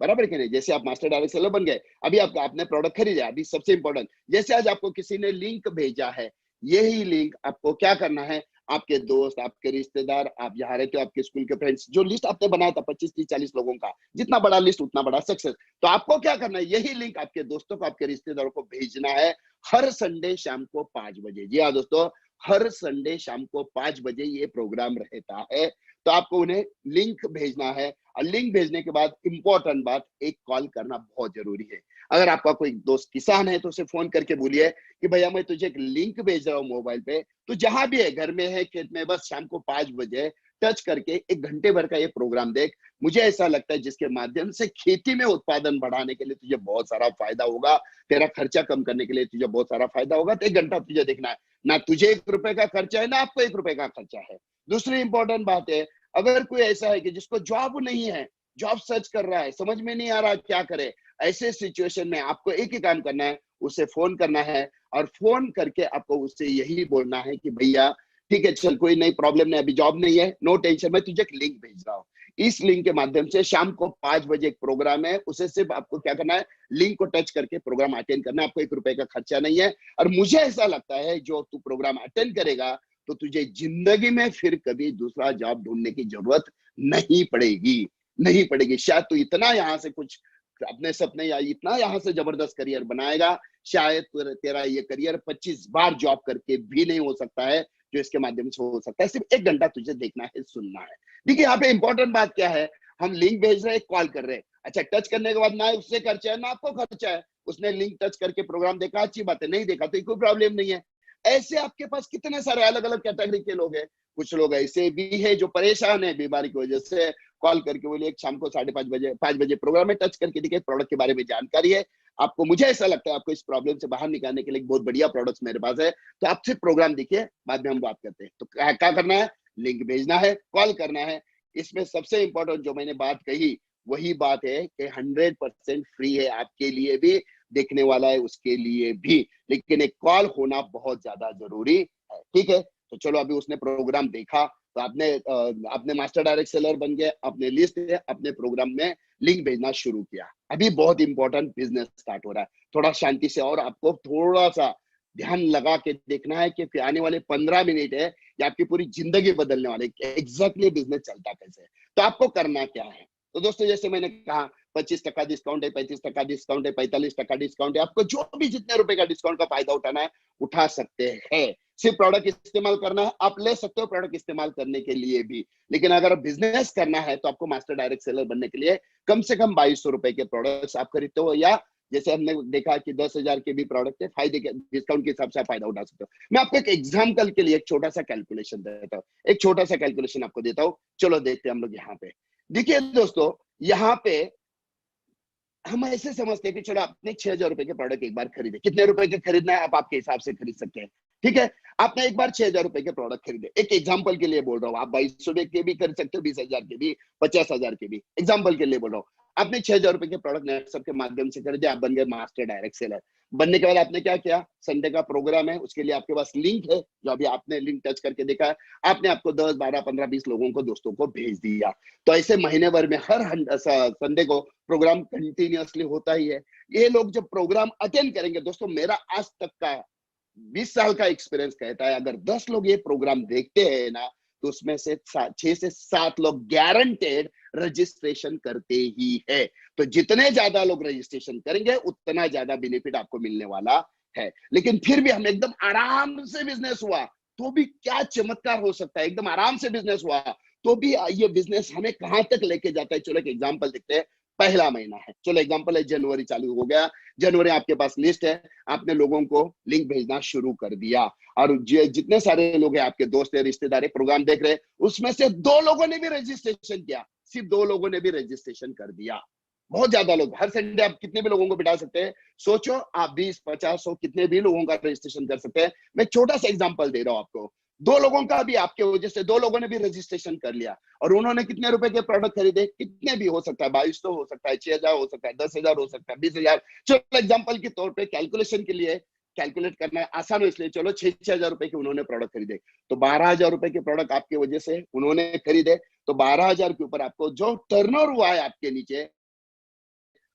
बराबर कि नहीं, जैसे आप मास्टर डायरेक्ट सेलर बन गए, अभी आपने प्रोडक्ट खरीदा, अभी सबसे इंपॉर्टेंट, जैसे आज आपको किसी ने लिंक भेजा है, यही लिंक आपको क्या करना है, आपके दोस्त, आपके रिश्तेदार, आप जहाँ रहते हो, आपके स्कूल के फ्रेंड्स, जो लिस्ट आपने बनाया था 25-30-40 लोगों का, जितना बड़ा लिस्ट उतना बड़ा सक्सेस। तो आपको क्या करना है, यही लिंक आपके दोस्तों को, आपके रिश्तेदारों को भेजना है हर संडे शाम को 5 बजे। जी हाँ दोस्तों, हर संडे शाम को 5 बजे ये प्रोग्राम रहता है। तो आपको उन्हें लिंक भेजना है, और लिंक भेजने के बाद इंपॉर्टेंट बात, एक कॉल करना बहुत जरूरी है। अगर आपका कोई दोस्त किसान है तो उसे फोन करके बोलिए कि भैया मैं तुझे एक लिंक भेज रहा हूँ मोबाइल पे, तो जहां भी है, घर में है, खेत में, बस शाम को 5 बजे टच करके 1 घंटे भर का ये प्रोग्राम देख। मुझे ऐसा लगता है जिसके माध्यम से खेती में उत्पादन बढ़ाने के लिए तुझे बहुत सारा फायदा होगा, तेरा खर्चा कम करने के लिए तुझे बहुत सारा फायदा होगा। तो 1 घंटा तुझे देखना है, ना तुझे 1 रुपए का खर्चा है, ना आपको 1 रुपए का खर्चा है। दूसरी इंपॉर्टेंट बात है, अगर कोई ऐसा है कि जिसको जॉब नहीं है, जॉब सर्च कर रहा है, समझ में नहीं आ रहा क्या करे, ऐसे सिचुएशन में आपको एक ही काम करना है, उसे फोन करना है, और फोन करके आपको उससे यही बोलना है कि भैया ठीक है, चल कोई नई प्रॉब्लम नहीं, अभी जॉब नहीं है, नो टेंशन, मैं तुझे एक लिंक भेज रहा हूँ। इस लिंक के माध्यम से शाम को 5 बजे एक प्रोग्राम है, उसे सिर्फ आपको क्या करना है, लिंक को टच करके प्रोग्राम अटेंड करना है। आपको 1 रुपए का खर्चा नहीं है। और मुझे ऐसा लगता है जो तू प्रोग्राम अटेंड करेगा, तो तुझे जिंदगी में फिर कभी दूसरा जॉब ढूंढने की जरूरत नहीं पड़ेगी, नहीं पड़ेगी। शायद तू इतना यहाँ से कुछ अपने सपने या इतना यहाँ से जबरदस्त करियर बनाएगा, शायद तेरा ये करियर 25 बार जॉब करके भी नहीं हो सकता है, जो इसके माध्यम से हो सकता है। सिर्फ 1 घंटा तुझे देखना है, सुनना है। देखिए यहाँ पे इंपॉर्टेंट बात क्या है, हम लिंक भेज रहे हैं, कॉल कर रहे हैं, अच्छा टच करने के बाद ना उससे खर्चा है ना आपको खर्चा है। उसने लिंक टच करके प्रोग्राम देखा, अच्छी बात है, नहीं देखा तो कोई प्रॉब्लम नहीं है। ऐसे आपके पास कितने सारे अलग अलग कैटेगरी के लोग हैं। कुछ लोग ऐसे भी है जो परेशान है बीमारी की वजह से, कॉल करके बोलिए शाम को 5:30 बजे प्रोग्राम में टच करके देखिए, प्रोडक्ट के बारे में जानकारी है आपको। मुझे ऐसा लगता है आपको इस प्रॉब्लम से बाहर निकालने के लिए बहुत बढ़िया प्रोडक्ट्स मेरे पास है। तो आप सिर्फ प्रोग्राम देखिए, बाद में हम बात करते हैं। तो क्या करना है, लिंक भेजना है, कॉल करना है। इसमें सबसे इंपॉर्टेंट जो मैंने बात कही वही बात है कि 100% फ्री है, आपके लिए भी, देखने वाला है उसके लिए भी, लेकिन एक कॉल होना बहुत ज्यादा जरूरी है, ठीक है। तो चलो अभी उसने प्रोग्राम देखा, तो आपने मास्टर डायरेक्ट सेलर बन गए, अपने लिस्ट है, अपने प्रोग्राम में लिंक भेजना शुरू किया। अभी बहुत इंपॉर्टेंट बिजनेस स्टार्ट हो रहा है, थोड़ा शांति से, और आपको थोड़ा सा ध्यान लगा के देखना है कि आने वाले 15 मिनट है, ये आपकी पूरी जिंदगी बदलने वाले, एग्जैक्टली बिजनेस चलता कैसे है। तो आपको करना क्या है, तो दोस्तों जैसे मैंने कहा 25% डिस्काउंट है, 35% डिस्काउंट है, 45% डिस्काउंट है, आपको जो भी जितने रुपए का डिस्काउंट का फायदा उठाना है उठा सकते हैं। सिर्फ प्रोडक्ट इस्तेमाल करना है, आप ले सकते हो प्रोडक्ट इस्तेमाल करने के लिए भी। लेकिन अगर बिजनेस करना है तो आपको मास्टर डायरेक्ट सेलर बनने के लिए कम से कम 2200 रुपए के प्रोडक्ट्स आप खरीदते हो, या जैसे हमने देखा कि 10,000 के भी प्रोडक्ट है, फायदे के डिस्काउंट के हिसाब से आप फायदा उठा सकते हो। मैं आपको एक एग्जाम्पल के लिए एक छोटा सा कैलकुलेशन देता हूँ, एक छोटा सा कैलकुलेशन आपको देता हूँ। चलो देखते हैं हम लोग यहाँ पे। देखिए दोस्तों, यहाँ पे हम ऐसे समझते हैं कि चलो आपने 6,000 रुपए के प्रोडक्ट एक बार खरीदे, कितने रुपए के खरीदना है आप आपके हिसाब से खरीद सकते हैं, ठीक है। आपने एक बार 6,000 रुपए के प्रोडक्ट खरीदे, एक एग्जांपल के लिए बोल रहा हूँ, आप 2200 के भी खरीद सकते हो, 20,000 के भी, 50,000 के भी, एग्जांपल के लिए बोल रहा हूँ। आपने 6,000 रुपए के प्रोडक्ट नेटसप के माध्यम से खरीदे, आप बन गए मास्टर डायरेक्ट सेलर। बनने के बाद आपने क्या किया, संडे का प्रोग्राम है, उसके लिए आपके पास लिंक है, जो अभी आपने लिंक टच करके देखा है, आपने आपको 10, 12, 15, 20 लोगों को, दोस्तों को भेज दिया। तो ऐसे महीने भर में हर संडे को प्रोग्राम कंटिन्यूअसली होता ही है। ये लोग जब प्रोग्राम अटेंड करेंगे, दोस्तों मेरा आज तक का 20 साल का एक्सपीरियंस कहता है, अगर 10 लोग ये प्रोग्राम देखते हैं ना, तो उसमें से 6 से 7 लोग गारंटेड रजिस्ट्रेशन करते ही है। तो जितने ज्यादा लोग रजिस्ट्रेशन करेंगे उतना ज्यादा बेनिफिट आपको मिलने वाला है। लेकिन फिर भी हम एकदम आराम से बिजनेस हुआ तो भी क्या चमत्कार हो सकता है, एकदम आराम से बिजनेस हुआ तो भी ये बिजनेस हमें कहां तक लेके जाता है। चलो एक एग्जांपल देखते हैं। पहला महीना है, चलो एग्जांपल है जनवरी चालू हो गया, जनवरी आपके पास लिस्ट है, आपने लोगों को लिंक भेजना शुरू कर दिया, और जितने सारे लोग हैं आपके दोस्त है, रिश्तेदार है, प्रोग्राम देख रहे हैं, उसमें से 2 लोगों ने भी रजिस्ट्रेशन किया, सिर्फ 2 लोगों ने भी रजिस्ट्रेशन कर दिया। बहुत ज्यादा लोग, हर संडे आप कितने भी लोगों को बिठा सकते हैं, सोचो आप 20, 50, 100 कितने भी लोगों का रजिस्ट्रेशन कर सकते हैं। मैं छोटा सा एग्जांपल दे रहा हूं आपको, 2 लोगों का भी आपके वजह से 2 लोगों ने भी रजिस्ट्रेशन कर लिया, और उन्होंने कितने रुपए के प्रोडक्ट खरीदे, कितने भी हो सकता है, 2200 हो सकता है, 6,000 हो सकता है, 10,000 हो सकता है, 20,000। चलो एग्जांपल के तौर पे कैलकुलेशन के लिए, कैलकुलेट करना आसान हो इसलिए, चलो 6,000 रुपए के उन्होंने प्रोडक्ट खरीदे, तो 12,000 रुपए के प्रोडक्ट आपकी वजह से उन्होंने खरीदे, तो 12,000 के ऊपर आपको जो टर्नओवर हुआ है आपके नीचे,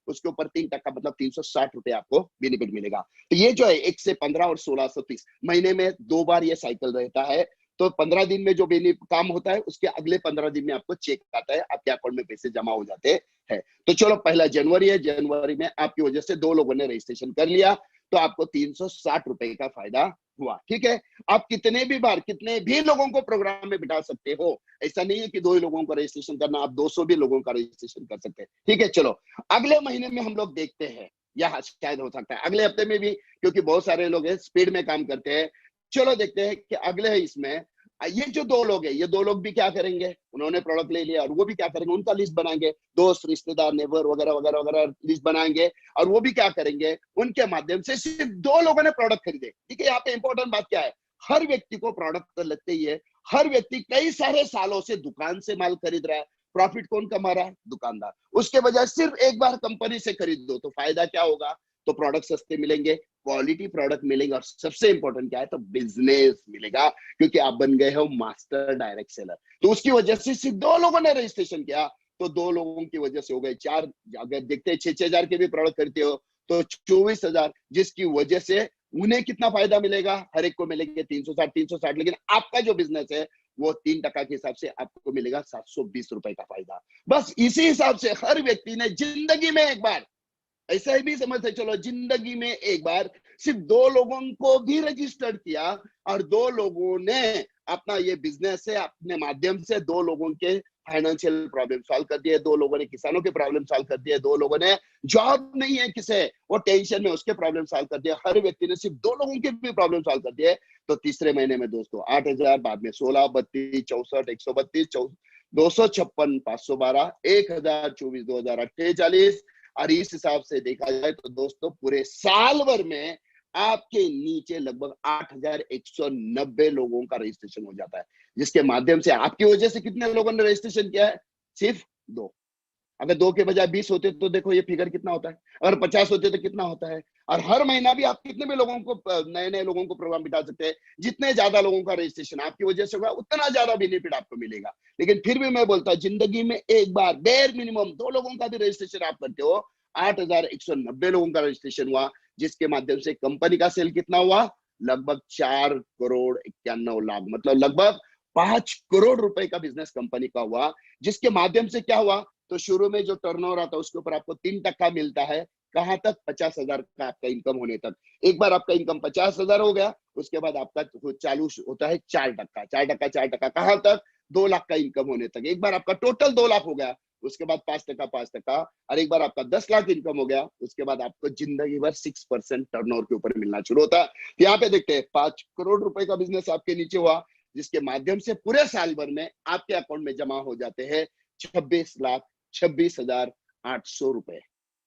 उसके ऊपर 3% मतलब 360 रुपए आपको बेनिफिट मिलेगा। तो ये जो है 1 से 15 और 1630 महीने में 2 बार ये साइकिल रहता है। तो 15 दिन में जो काम होता है, उसके अगले 15 दिन में आपको चेक आता है, आपके अकाउंट में पैसे जमा हो जाते हैं। तो चलो पहला जनवरी है, जनवरी में आपकी वजह से 2 लोगों ने रजिस्ट्रेशन कर लिया, तो आपको 360 रुपए का फायदा हुआ, ठीक है। आप कितने भी बार कितने भी लोगों को प्रोग्राम में बिठा सकते हो, ऐसा नहीं है कि 2 ही लोगों को रजिस्ट्रेशन करना, आप 200 भी लोगों का रजिस्ट्रेशन कर सकते हैं, ठीक है। चलो अगले महीने में हम लोग देखते हैं, या शायद हो सकता है अगले हफ्ते में भी, क्योंकि बहुत सारे लोग हैं स्पीड में काम करते हैं। चलो देखते हैं कि अगले इसमें ये जो 2 लोग हैं, ये 2 लोग भी क्या करेंगे, उन्होंने प्रोडक्ट ले लिया, और वो भी क्या करेंगे, उनका लिस्ट बनाएंगे, दोस्त रिश्तेदार नेबर वगैरह वगैरह वगैरह लिस्ट बनाएंगे, और वो भी क्या करेंगे, उनके माध्यम से सिर्फ 2 लोगों ने प्रोडक्ट खरीदे। ठीक है, यहाँ पे इंपॉर्टेंट बात क्या है, हर व्यक्ति को प्रोडक्ट तो लगते ही है, हर व्यक्ति कई सारे सालों से दुकान से माल खरीद रहा है, प्रॉफिट कौन कमा रहा है, दुकानदार। उसके बजाय सिर्फ एक बार कंपनी से खरीद दो तो फायदा क्या होगा, तो प्रोडक्ट सस्ते मिलेंगे, क्वालिटी प्रोडक्ट मिलेंगे, और सबसे इंपॉर्टेंट क्या है, तो बिजनेस मिलेगा, क्योंकि आप बन गए हो मास्टर डायरेक्ट सेलर। तो उसकी वजह से सिर्फ 2 लोगों ने रजिस्ट्रेशन किया, तो 2 लोगों की वजह से हो गए 4। अगर देखते हैं 6,000 के भी प्रोडक्ट खरीदते हो तो 24,000, जिसकी वजह से उन्हें कितना फायदा मिलेगा, हर एक को मिलेंगे 360 360, लेकिन आपका जो बिजनेस है वो 3% के हिसाब से आपको मिलेगा 720 रुपए का फायदा। बस इसी हिसाब से हर व्यक्ति ने जिंदगी में एक बार, ऐसा ही भी समझते चलो, जिंदगी में एक बार सिर्फ 2 लोगों को भी रजिस्टर्ड किया, और 2 लोगों ने अपना ये बिजनेस है अपने माध्यम से 2 लोगों के फाइनेंशियल प्रॉब्लम सॉल्व कर दिए, 2 लोगों ने किसानों के प्रॉब्लम सॉल्व कर दिए, 2 लोगों ने जॉब नहीं है किसे, वो टेंशन में, उसके प्रॉब्लम सॉल्व कर दिए, हर व्यक्ति ने सिर्फ 2 लोगों के भी प्रॉब्लम सॉल्व कर दिए। तो तीसरे महीने में दोस्तों 8,000, बाद में 16, 32, 64, 132, 256, 512, 1,024, 2,048, और इस हिसाब से देखा जाए तो दोस्तों पूरे साल भर में आपके नीचे लगभग 8,190 लोगों का रजिस्ट्रेशन हो जाता है, जिसके माध्यम से आपकी वजह से कितने लोगों ने रजिस्ट्रेशन किया है, सिर्फ 2। अगर 2 के बजाय 20 होते तो देखो ये फिगर कितना होता है, अगर 50 होते तो कितना होता है। और हर महीना भी आप कितने भी लोगों को, नए नए लोगों को प्रोग्राम बिठा सकते हैं, जितने ज्यादा लोगों का रजिस्ट्रेशन आपकी वजह से होगा उतना ज्यादा बेनिफिट आपको मिलेगा। लेकिन फिर भी मैं बोलता हूँ, जिंदगी में एक बार बेर मिनिमम 2 लोगों का भी रजिस्ट्रेशन आप करते हो, 8,190 लोगों का रजिस्ट्रेशन हुआ, जिसके माध्यम से कंपनी का सेल कितना हुआ, लगभग 4,91,00,000, मतलब लगभग 5 करोड़ रुपए का बिजनेस कंपनी का हुआ, जिसके माध्यम से क्या हुआ, तो शुरू में जो टर्नओवर आता है उसके ऊपर आपको 3% मिलता है, कहाँ तक? 50,000 का आपका इनकम होने तक। एक बार आपका इनकम 50,000 हो गया, उसके बाद आपका चालू होता है 4%, 4%, 4%, कहाँ तक? 2 लाख का इनकम होने तक। एक बार आपका टोटल 2 लाख हो गया, उसके बाद 5%, 5%, और एक बार आपका 10 लाख इनकम हो गया, उसके बाद आपको जिंदगी भर 6% टर्नओवर के ऊपर मिलना शुरू होता है। यहाँ पे देखते हैं 5 करोड़ रुपए का बिजनेस आपके नीचे हुआ, जिसके माध्यम से पूरे साल भर में आपके अकाउंट में जमा हो जाते हैं 26,26,800 रुपए।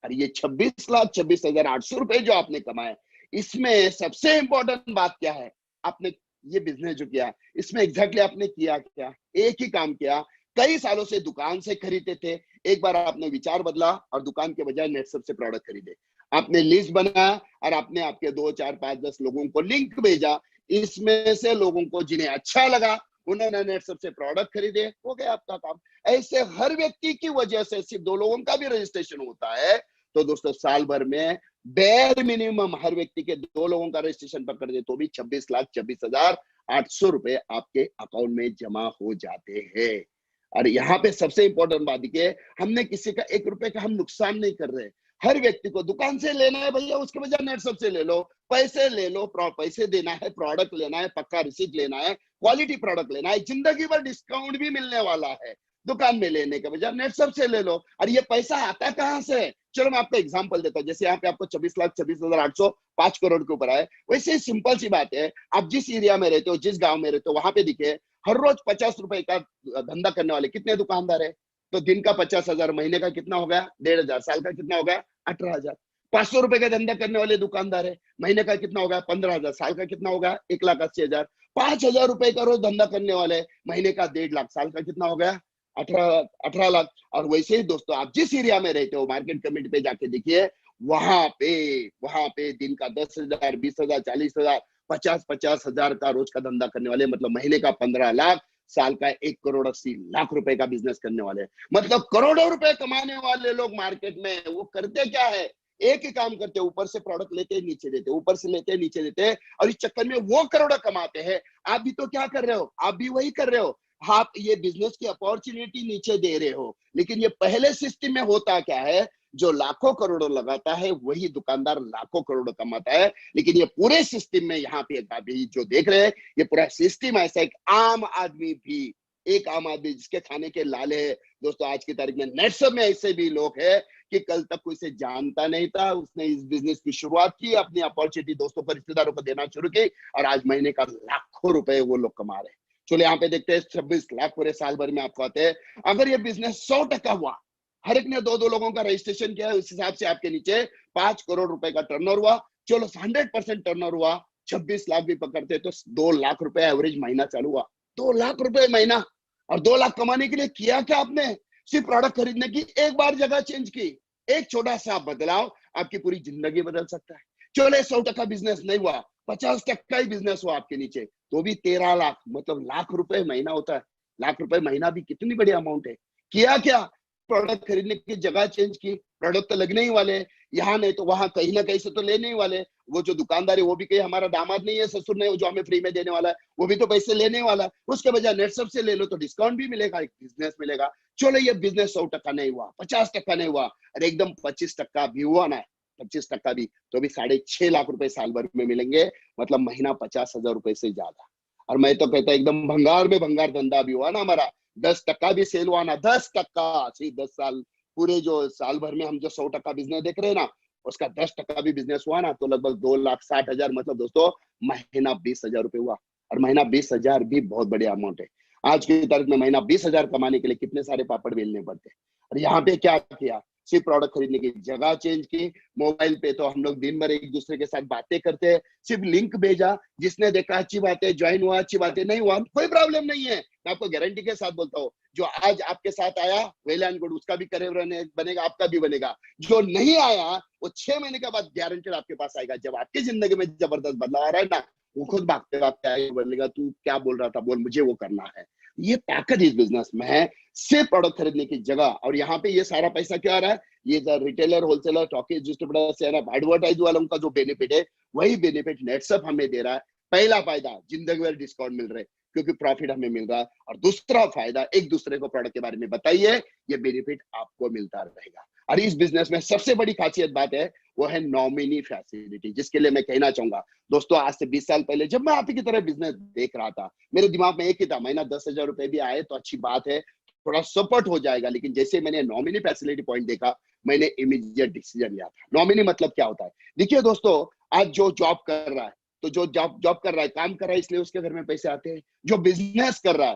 और ये 26,26,800 रुपए जो आपने कमाए, इसमें सबसे इंपॉर्टेंट बात क्या है? आपने ये बिजनेस जो किया, इसमें एग्जैक्टली आपने किया क्या? एक ही काम किया। कई सालों से दुकान से खरीदते थे, एक बार आपने विचार बदला और दुकान के बजाय नेटसप से प्रोडक्ट खरीदे। आपने लिस्ट बनाया और आपने आपके 2, 4, 5, 10 लोगों को लिंक भेजा। इसमें से लोगों को जिन्हें अच्छा लगा, उन्होंने नेटसप से प्रोडक्ट खरीदे, हो गया आपका काम। ऐसे हर व्यक्ति की वजह से सिर्फ 2 लोगों का भी रजिस्ट्रेशन होता है, तो दोस्तों साल भर में बेयर मिनिमम हर व्यक्ति के 2 लोगों का रजिस्ट्रेशन पकड़ दे तो भी 26,26,800 रुपए आपके अकाउंट में जमा हो जाते हैं। और यहाँ पे सबसे इंपॉर्टेंट बात देखिए, हमने किसी का 1 रुपए का हम नुकसान नहीं कर रहे। हर व्यक्ति को दुकान से लेना है भैया, उसके बजाय नेटसप से ले लो, पैसे ले लो, पैसे देना है, प्रोडक्ट लेना है, पक्का रिसीट लेना है, क्वालिटी प्रोडक्ट लेना है, जिंदगी भर डिस्काउंट भी मिलने वाला है। दुकान में लेने के बजाय नेटसप से ले लो। और ये पैसा आता कहाँ से? चलो मैं आपको एग्जांपल देता हूँ। जैसे यहाँ पे आपको 26,26,800 5 करोड़ के ऊपर आए, वैसे सिंपल सी बात है, आप जिस एरिया में रहते हो, जिस गांव में रहते हो, वहां पे दिखे हर रोज 50 रुपए का धंधा करने वाले कितने दुकानदार है? तो दिन का 50,000, महीने का कितना हो गया? 1,500, साल का कितना हो गया? 18,000। 500 रुपए का धंधा करने वाले दुकानदार है, महीने का कितना हो गया? 15,000, साल का कितना हो गया? 1,80,000। 5,000 रुपए का रोज धंधा करने वाले, महीने का 1.5 लाख, साल का कितना हो गया? 18 लाख। और वैसे ही दोस्तों, आप जिस एरिया में रहते हो, मार्केट कमेटी पे जाके देखिए, वहां पे दिन का 10,000, 20,000, 40,000, 50,000 का रोज का धंधा करने वाले, मतलब महीने का 15 लाख, साल का 1,80,00,000 रुपए का बिजनेस करने वाले, मतलब करोड़ों रुपए कमाने वाले लोग मार्केट में। वो करते क्या है? एक ही काम करते, ऊपर से प्रोडक्ट लेते नीचे देते, ऊपर से लेते नीचे देते, और इस चक्कर में वो करोड़ों कमाते हैं। आप भी तो क्या कर रहे हो? आप भी वही कर रहे हो। आप ये बिजनेस की अपॉर्चुनिटी नीचे दे रहे हो, लेकिन ये पहले सिस्टम में होता क्या है? जो लाखों करोड़ों लगाता है, वही दुकानदार लाखों करोड़ों कमाता है। लेकिन ये पूरे सिस्टम में यहाँ पे अभी जो देख रहे हैं, ये पूरा सिस्टम ऐसा, एक आम आदमी भी, एक आम आदमी जिसके खाने के लाले है। दोस्तों आज की तारीख में नेटसप में ऐसे भी लोग हैं कि कल तक कोई से जानता नहीं था, उसने इस बिजनेस की शुरुआत की, अपनी अपॉर्चुनिटी दोस्तों को, रिश्तेदारों को देना शुरू की, और आज महीने का लाखों रुपए वो लोग कमा रहे हैं। चलो यहाँ पे देखते हैं, 26 लाख पूरे साल भर में आपको आते हैं। अगर ये बिजनेस 100% हुआ, हर एक ने 2-2 लोगों का रजिस्ट्रेशन किया, उस हिसाब से आपके नीचे 5 करोड़ रुपए का टर्नओवर हुआ। चलो 100% टर्नओवर हुआ, 26 लाख भी पकड़ते तो 2 लाख रुपए एवरेज महीना चालू हुआ। 2 लाख रुपए महीना। और 2 लाख कमाने के लिए किया क्या आपने? सिर्फ प्रोडक्ट खरीदने की एक बार जगह चेंज की, एक छोटा सा बदलाव आपकी पूरी जिंदगी बदल सकता है। चलो 100% बिजनेस नहीं हुआ, 50% ही बिजनेस हुआ आपके नीचे, तो भी 13 लाख, मतलब लाख रुपए महीना होता है। लाख रुपए महीना भी कितनी बड़ी अमाउंट है। किया क्या? प्रोडक्ट खरीदने की जगह चेंज की। प्रोडक्ट तो लगने ही वाले, यहाँ नहीं तो वहां, कहीं ना कहीं से तो लेने ही वाले। वो जो दुकानदार है वो भी कहीं हमारा दामाद नहीं है, ससुर नहीं, जो हमें फ्री में देने वाला है, वो भी तो पैसे लेने वाला है। उसके बजाय नेटसप से ले लो तो डिस्काउंट भी मिलेगा, एक बिजनेस मिलेगा। चलो ये बिजनेस 100% नहीं हुआ, 50% नहीं हुआ, और एकदम 25% भी हुआ ना, 25% भी, तो भी 6.5 लाख रुपए साल भर में मिलेंगे, मतलब महीना 50,000 रुपए से ज्यादा। और मैं तो कहता एकदम भंगार में भंगार धंधा भी हुआ ना हमारा। 10% भी सेल हुआ ना, 10%, सिर्फ 10 साल, पूरे जो साल भर में हम जो 100% बिजनेस देख रहे हैं ना, उसका 10% भी बिजनेस हुआ ना, तो लगभग 2,60,000, मतलब दोस्तों महीना 20,000 रुपए हुआ। और महीना 20,000 भी बहुत बड़ी अमाउंट है। आज की तारीख में महीना 20,000 कमाने के लिए कितने सारे पापड़ बेलने पड़ते हैं। और यहाँ पे क्या किया? सिर्फ प्रोडक्ट खरीदने की जगह चेंज की। मोबाइल पे तो हम लोग दिन भर एक दूसरे के साथ बातें करते हैं, सिर्फ लिंक भेजा, जिसने देखा अच्छी बात है, ज्वाइन हुआ अच्छी बात है, नहीं हुआ कोई प्रॉब्लम नहीं है। मैं आपको गारंटी के साथ बोलता हूँ, जो आज आपके साथ आया वेल एंड गुड, उसका भी करियर बनेगा, आपका भी बनेगा। जो नहीं आया वो 6 महीने के बाद गारंटेड आपके पास आएगा। जब आपकी जिंदगी में जबरदस्त बदलाव आ रहा है ना, वो खुद भागते भागते आएगा, बोलेगा तू क्या बोल रहा था, बोल, मुझे वो करना है। ये ताकत इस बिजनेस में है, सिर्फ प्रोडक्ट खरीदने की जगह। और यहाँ पे ये सारा पैसा क्या आ रहा है? ये retailer, wholesaler, talkies, distributor, advertise वालों का जो बेनिफिट है, वही बेनिफिट नेटसप हमें दे रहा है। पहला फायदा, जिंदगी भर डिस्काउंट मिल रहे, क्योंकि प्रॉफिट हमें मिल रहा है। और दूसरा फायदा, एक दूसरे को प्रोडक्ट के बारे में बताइए, ये बेनिफिट आपको मिलता रहेगा। और इस बिजनेस में सबसे बड़ी खासियत बात है वो है नॉमिनी फैसिलिटी, जिसके लिए मैं कहना चाहूंगा दोस्तों, आज से 20 साल पहले जब मैं आप ही की तरह बिजनेस देख रहा था, मेरे दिमाग में एक ही था, महीना 10,000 रुपए भी आए तो अच्छी बात है, थोड़ा सपोर्ट हो जाएगा। लेकिन जैसे मैंने नॉमिनी फैसिलिटी पॉइंट देखा, मैंने इमीडिएट डिसीजन लिया था। नॉमिनी मतलब क्या होता है? देखिए दोस्तों, आज जो जॉब कर रहा है, तो जो जॉब जॉब कर रहा है, काम कर रहा है, इसलिए उसके घर में पैसे आते हैं। जो बिजनेस कर रहा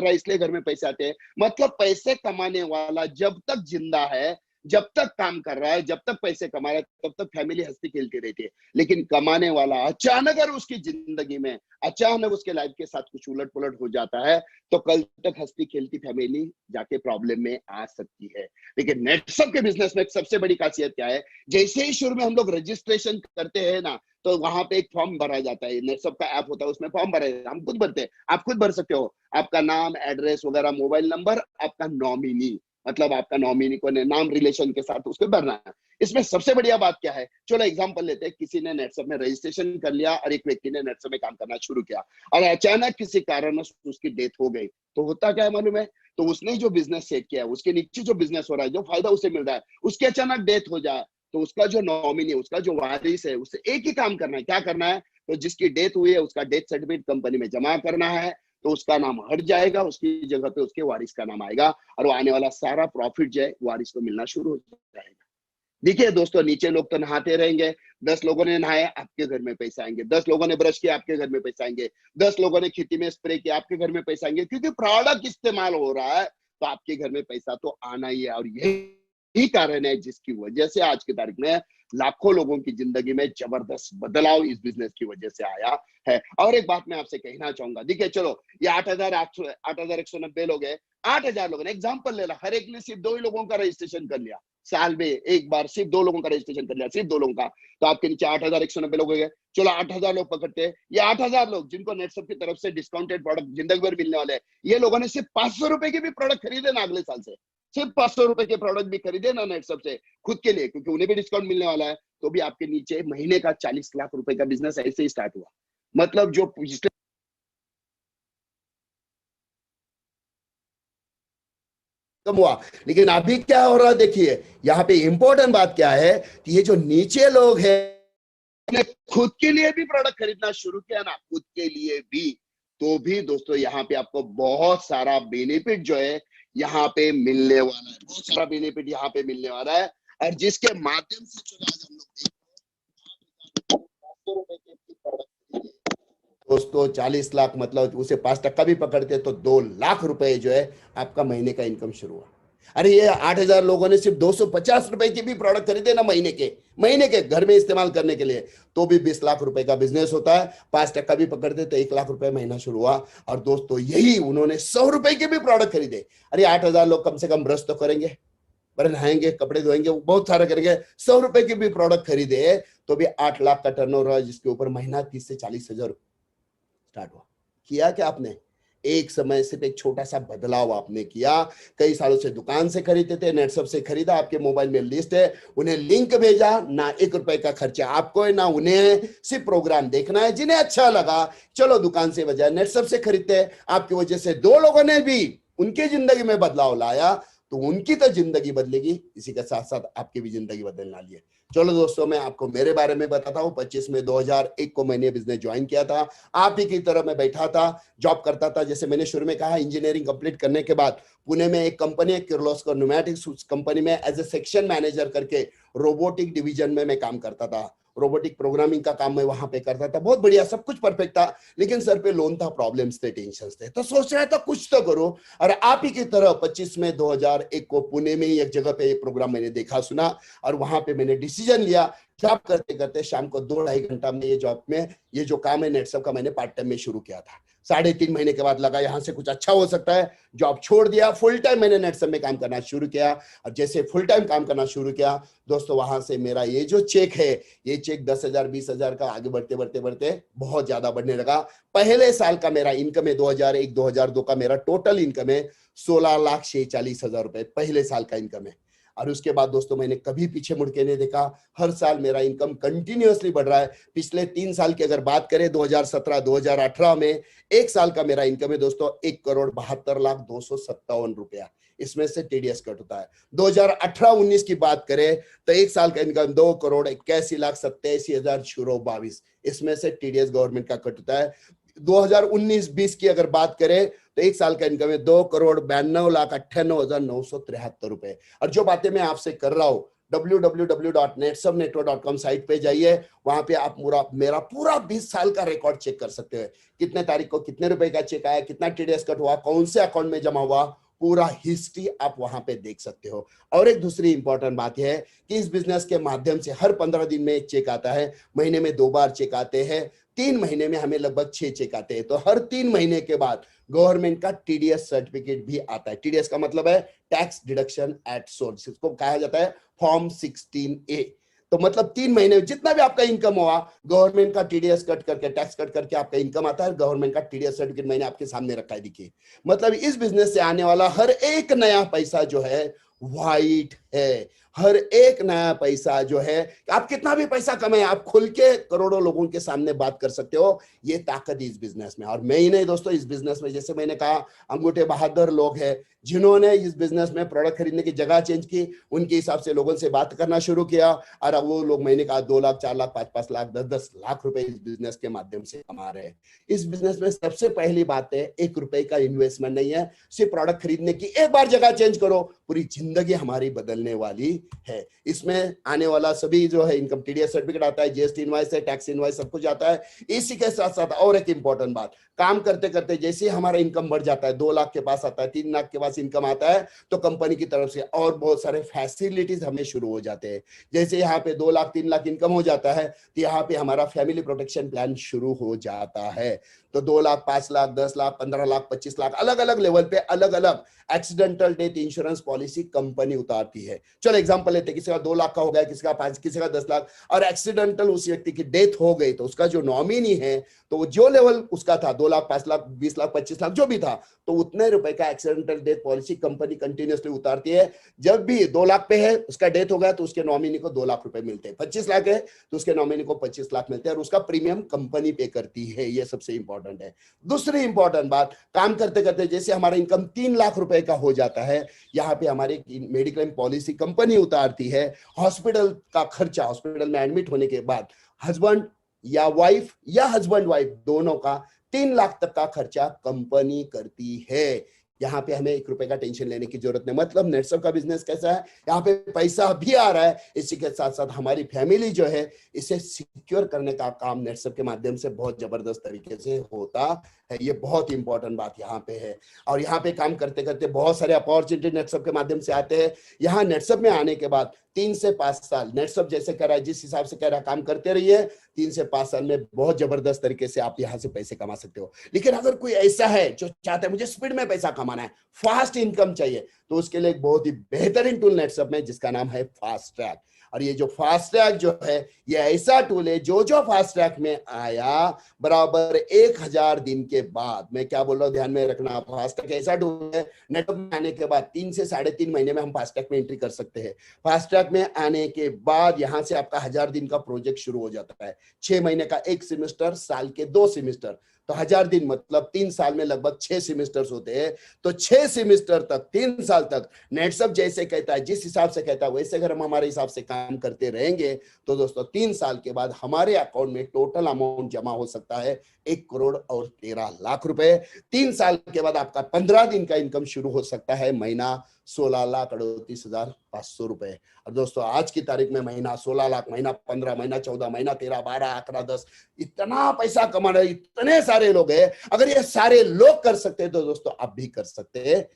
है इसलिए घर में पैसे आते हैं। मतलब पैसे कमाने वाला जब तक जिंदा है, जब तक काम कर रहा है, जब तक पैसे कमा रहा है, तब तक फैमिली हंसती खेलती रहती है। लेकिन कमाने वाला अचानक अगर उसकी जिंदगी में अचानक उसके लाइफ के साथ कुछ उलट पुलट हो जाता है, तो कल तक हंसती खेलती फैमिली जाके प्रॉब्लम में आ सकती है। लेकिन नेटसप के बिजनेस में सबसे बड़ी खासियत क्या है? जैसे ही शुरू में हम लोग रजिस्ट्रेशन करते हैं ना, तो वहां पे एक फॉर्म भरा जाता है। नेटसप का ऐप होता है, उसमें फॉर्म भरा जाता है, हम खुद भरते हैं, आप खुद भर सकते हो। आपका नाम, एड्रेस वगैरह, मोबाइल नंबर, आपका नॉमिनी, मतलब आपका नॉमिनी को नाम रिलेशन के साथ उसको भरना है। इसमें सबसे बढ़िया बात क्या है? चलो एग्जांपल लेते हैं, किसी ने नेटसप में रजिस्ट्रेशन कर लिया और एक व्यक्ति ने नेटसप में काम करना शुरू किया और अचानक किसी कारण उसकी डेथ हो गई, तो होता क्या है मालूम है? तो उसने जो बिजनेस सेट किया है, उसके नीचे जो बिजनेस हो रहा है, जो फायदा उसे मिल रहा है, उसकी अचानक डेथ हो जाए, तो उसका जो नॉमिनी, उसका जो वारिस है, उससे एक ही काम करना है। क्या करना है? तो जिसकी डेथ हुई है उसका डेथ सर्टिफिकेट कंपनी में जमा करना है, तो उसका नाम हट जाएगा, उसकी जगह पे उसके वारिस का नाम आएगा और वो आने वाला सारा प्रॉफिट जो है वारिस को मिलना शुरू हो जाएगा। देखिए दोस्तों, नीचे लोग तो नहाते रहेंगे, 10 लोगों ने नहाया, आपके घर में पैसा आएंगे, 10 लोगों ने ब्रश किया, आपके घर में पैसा आएंगे, 10 लोगों ने खेती में स्प्रे किया, आपके घर में पैसा आएंगे, क्योंकि प्रोडक्ट इस्तेमाल हो रहा है, तो आपके घर में पैसा तो आना ही है। और यही कारण है जिसकी वजह से आज की तारीख में लाखों लोगों की जिंदगी में जबरदस्त बदलाव इस बिजनेस की वजह से आया है। और एक बात मैं आपसे कहना चाहूंगा, देखिए चलो, ये 8,190 लोग हैं, 8,000 लोगों ने एग्जाम्पल ले ला, हर एक ने सिर्फ 2 ही लोगों का रजिस्ट्रेशन कर लिया, साल में एक बार सिर्फ 2 लोगों का रजिस्ट्रेशन कर लिया, सिर्फ 2 लोगों का, तो आपके नीचे 8,190 लोग हो गए। चलो 8,000 लोग पकड़ते हैं, ये 8,000 लोग जिनको नेटसप की तरफ से डिस्काउंटेड प्रोडक्ट जिंदगी भर मिलने वाले हैं, ये लोगों ने सिर्फ 500 रुपए के भी प्रोडक्ट खरीदे ना अगले साल से, सिर्फ 500 रुपए के प्रोडक्ट भी खरीदे ना नेटसप से खुद के लिए, क्योंकि उन्हें भी डिस्काउंट मिलने वाला है, तो भी आपके नीचे महीने का 40 लाख रुपए का बिजनेस ऐसे ही स्टार्ट हुआ। मतलब जो पिछले कम हुआ, लेकिन अभी क्या हो रहा है देखिए, यहाँ पे इंपॉर्टेंट बात क्या है कि ये जो नीचे लोग हैं ने खुद के लिए भी प्रोडक्ट खरीदना शुरू किया ना, खुद के लिए भी, तो भी दोस्तों यहाँ पे आपको बहुत सारा बेनिफिट जो है यहाँ पे मिलने वाला है, बहुत सारा बेनिफिट यहाँ पे मिलने वाला है। और जिसके माध्यम से चलो आज हम लोग देखते हैं, 500 रुपए के प्रोडक्ट खरीदे दोस्तों, 40 लाख, मतलब उसे 5% भी पकड़ते तो 2 लाख रुपए जो है आपका महीने का इनकम शुरू हुआ। अरे ये 8,000 लोगों ने सिर्फ 250 रुपए के भी प्रोडक्ट खरीदे ना महीने के घर में इस्तेमाल करने के लिए, तो भी 20 लाख रुपए का बिजनेस होता है। 5% भी पकड़ते तो 1 लाख रुपए महीना शुरू हुआ। और दोस्तों यही उन्होंने 100 रुपए के भी प्रोडक्ट खरीदे। अरे 8,000 लोग कम से कम ब्रश तो करेंगे, पर नहाएंगे, कपड़े धोएंगे, बहुत सारा करेंगे, 100 रुपए के भी प्रोडक्ट खरीदे तो भी 8 लाख का टर्नओवर, जिसके ऊपर महीना 30 से 40 हजार स्टार्ट हुआ। किया क्या आपने? एक समय सिर्फ एक छोटा सा बदलाव आपने किया। कई सालों से दुकान से खरीदते थे, नेटसप से खरीदा, आपके मोबाइल में लिस्ट है, उन्हें लिंक भेजा, ना 1 रुपए का खर्चा आपको है ना उन्हें, सिर्फ प्रोग्राम देखना है, जिन्हें अच्छा लगा चलो दुकान से बजाय नेटसप से खरीदते हैं। आपकी वजह से 2 लोगों ने भी उनकी जिंदगी में बदलाव लाया, तो उनकी तो जिंदगी बदलेगी, इसी के साथ साथ आपकी भी जिंदगी बदलना लिए। चलो दोस्तों, मैं आपको मेरे बारे में बताता हूँ। 25 में 2001 को मैंने बिजनेस ज्वाइन किया था। आप ही की तरह मैं बैठा था, जॉब करता था। जैसे मैंने शुरू में कहा, इंजीनियरिंग कंप्लीट करने के बाद पुणे में एक कंपनी है किर्लोस्कर न्यूमैटिक्स, उस कंपनी में एज ए सेक्शन मैनेजर करके रोबोटिक डिवीजन में मैं काम करता था। रोबोटिक प्रोग्रामिंग का काम मैं वहां पे करता था, बहुत बढ़िया, सब कुछ परफेक्ट था। लेकिन सर पे लोन था, प्रॉब्लम्स थे, टेंशन थे, तो सोच रहा था कुछ तो करो। और आप ही की तरह 25 में 2001 को पुणे में ही एक जगह पे ये प्रोग्राम मैंने देखा सुना, और वहां पे मैंने डिसीजन लिया। जॉब करते करते शाम को 2-2.5 घंटा में ये जॉब में, ये जो काम है नेटसप का, मैंने पार्ट टाइम में शुरू किया था। 3.5 महीने के बाद लगा यहाँ से कुछ अच्छा हो सकता है, जॉब छोड़ दिया, फुल टाइम मैंने नेटसप में काम करना शुरू किया। और जैसे फुल टाइम काम करना शुरू किया दोस्तों, वहां से मेरा ये जो चेक है, ये चेक 10,000 20,000 का आगे बढ़ते बढ़ते बढ़ते बहुत ज्यादा बढ़ने लगा। पहले साल का मेरा इनकम है, 2001-2002 का मेरा टोटल इनकम है 16,46,000 रुपए, पहले साल का इनकम है। और उसके बाद दोस्तों मैंने कभी पीछे मुड़ के नहीं देखा। हर साल मेरा इनकम कंटिन्यूअसली बढ़ रहा है। पिछले 3 साल की अगर बात करें 2017-2018 में, एक साल का मेरा इनकम है दोस्तों 1,72,02,57 रुपया। इसमें से टीडीएस कट होता है। 2018-19 की बात करें तो एक साल का इनकम 2,81,87,22। इसमें से टीडीएस गवर्नमेंट का कट होता है। 2019-20 की अगर बात करें तो एक साल का इनकम है 2,92,98,973 रुपए। और जो बातें मैं आपसे कर रहा हूं, www.netsubnetwork.com साइट पे जाइए, वहां पे आप मेरा पूरा 20 साल का रिकॉर्ड चेक कर सकते हैं। कितने तारीख को कितने रुपए का चेक आया, कितना टीडीएस कट हुआ, कौन से अकाउंट में जमा हुआ, पूरा हिस्ट्री आप वहां पे देख सकते हो। और एक दूसरी इंपॉर्टेंट बात यह है कि इस बिजनेस के माध्यम से हर 15 दिन में एक चेक आता है, महीने में 2 बार चेक आते हैं, 3 महीने में हमें लगभग 6 चेक आते हैं। तो हर 3 महीने के बाद गवर्नमेंट का टीडीएस सर्टिफिकेट भी आता है। टीडीएस का मतलब है टैक्स डिडक्शन एट सोर्स, इसको कहा जाता है फॉर्म 16A। तो मतलब 3 महीने में जितना भी आपका इनकम हुआ, गवर्नमेंट का टीडीएस कट करके, टैक्स कट करके आपका इनकम आता है। गवर्नमेंट का टीडीएस सर्टिफिकेट मैंने आपके सामने रखा है, देखिए। मतलब इस बिजनेस से आने वाला हर एक नया पैसा जो है वाइट है। हर एक नया पैसा जो है, आप कितना भी पैसा कमाए, आप खुल के करोड़ों लोगों के सामने बात कर सकते हो। ये ताकत इस बिजनेस में। और मैं ही नहीं दोस्तों, इस बिजनेस में जैसे मैंने कहा, अंगूठे बहादुर लोग हैं जिन्होंने इस बिजनेस में प्रोडक्ट खरीदने की जगह चेंज की, उनके हिसाब से लोगों से बात करना शुरू किया, और अब वो लोग महीने का 2 लाख, 4 लाख, 5-5 लाख, 10-10 लाख रुपए इस बिजनेस के माध्यम से कमा रहे हैं। इस बिजनेस में सबसे पहली बात है, 1 रुपए का इन्वेस्टमेंट नहीं है। सिर्फ प्रोडक्ट खरीदने की एक बार जगह चेंज करो, पूरी जिंदगी हमारी बदलने वाली है। इसमें आने वाला सभी जो है इनकम टीडीएस सर्टिफिकेट आता है, जीएसटी इनवॉइस है, टैक्स इनवॉइस, सब कुछ आता है। इसी के साथ साथ और एक इंपॉर्टेंट बात, काम करते करते जैसे हमारा इनकम बढ़ जाता है, 2 लाख के पास आता है, 3 लाख के पास इनकम आता है, तो कंपनी की तरफ से और बहुत सारे फैसिलिटीज हमें शुरू हो जाते हैं। जैसे यहाँ पे 2 लाख 3 लाख इनकम हो जाता है, तो यहाँ पे हमारा फैमिली प्रोटेक्शन प्लान शुरू हो जाता है। तो 2 लाख, 5 लाख, 10 लाख, 15 लाख, 25 लाख, अलग अलग लेवल पे अलग अलग accidental death insurance policy company उतारती है। चलो एग्जांपल लेते हैं, किसी का 2 लाख का हो गया, किसी का 5, किसी का 10 लाख, और एक्सीडेंटल उस व्यक्ति की डेथ हो गई, तो उसका जो नॉमिनी है, तो वो जो लेवल उसका था 2 लाख, 5 लाख, 20 लाख, 25 लाख जो भी था, तो उतने रुपए का accidental death policy company continuously उतारती है। जब भी 2 लाख पे है, उसका डेथ हो गया, तो उसके नॉमिनी को 2 लाख रुपए मिलते हैं। 25 लाख है तो उसके नॉमिनी को 25 लाख मिलते हैं, और उसका प्रीमियम कंपनी पे करती है। ये सबसे इंपॉर्टेंट है। दूसरी इंपॉर्टेंट बात, काम करते करते जैसे हमारा इनकम 3 लाख रुपए का हो जाता है, यहाँ पे हमारी मेडिक्लेम पॉलिसी कंपनी उतारती है। हॉस्पिटल का खर्चा, हॉस्पिटल में एडमिट होने के बाद हस्बैंड या वाइफ या हस्बैंड वाइफ दोनों का 3 लाख तक का खर्चा कंपनी करती है। यहाँ पे हमें 1 रुपए का टेंशन लेने की जरूरत नहीं। मतलब नेटसब का बिजनेस कैसा है, यहाँ पे पैसा भी आ रहा है, इसी के साथ साथ हमारी फैमिली जो है, इसे सिक्योर करने का काम नेटसब के माध्यम से बहुत जबरदस्त तरीके से होता है। ये बहुत इंपॉर्टेंट बात यहाँ पे है। और यहाँ पे काम करते करते बहुत सारे अपॉर्चुनिटी नेटसब के माध्यम से आते हैं। यहाँ नेटसब में आने के बाद 3 से 5 साल नेटसब जैसे कह रहा है, जिस हिसाब से कह रहा है, काम करते रहिए। 3 से 5 साल में बहुत जबरदस्त तरीके से आप यहाँ से पैसे कमा सकते हो। लेकिन अगर कोई ऐसा है जो चाहता है मुझे स्पीड में पैसा कमाना है, फास्ट इनकम चाहिए, तो उसके लिए एक बहुत ही बेहतरीन टूल नेटसब में, जिसका नाम है फास्ट ट्रैक। और ये जो फास्ट ट्रैक जो है, ये ऐसा टूल है जो फास्ट ट्रैक में आया बराबर 1000 दिन के बाद, मैं क्या बोल रहा हूँ ध्यान में रखना, फास्ट ट्रैक ऐसा टूल है, नेटवर्क में आने के बाद 3 से 3.5 महीने में हम फास्ट ट्रैक में एंट्री कर सकते हैं। फास्ट ट्रैक में आने के बाद यहाँ से आपका 1000 दिन का प्रोजेक्ट शुरू हो जाता है। 6 महीने का 1 सेमेस्टर, साल के 2 सेमेस्टर, तो 1000 दिन मतलब 3 साल में लगभग 6 सेमेस्टर्स होते हैं। तो 6 सेमेस्टर तक, 3 साल तक नेटसब जैसे कहता है, जिस हिसाब से कहता है, वैसे अगर हम हमारे हिसाब से काम करते रहेंगे, तो दोस्तों 3 साल के बाद हमारे अकाउंट में टोटल अमाउंट जमा हो सकता है 1 करोड़ और 13 लाख रुपए। 3 साल के बाद आपका 15 दिन का इनकम शुरू हो सकता है, महीना 16,38,500 रुपए। और दोस्तों आज की तारीख में महीना 16 लाख, महीना 15, महीना 14, महीना 13, 12, 11, 10, इतना पैसा कमा रहे इतने सारे लोग हैं। अगर ये सारे लोग कर सकते हैं, तो दोस्तों आप भी कर सकते हैं।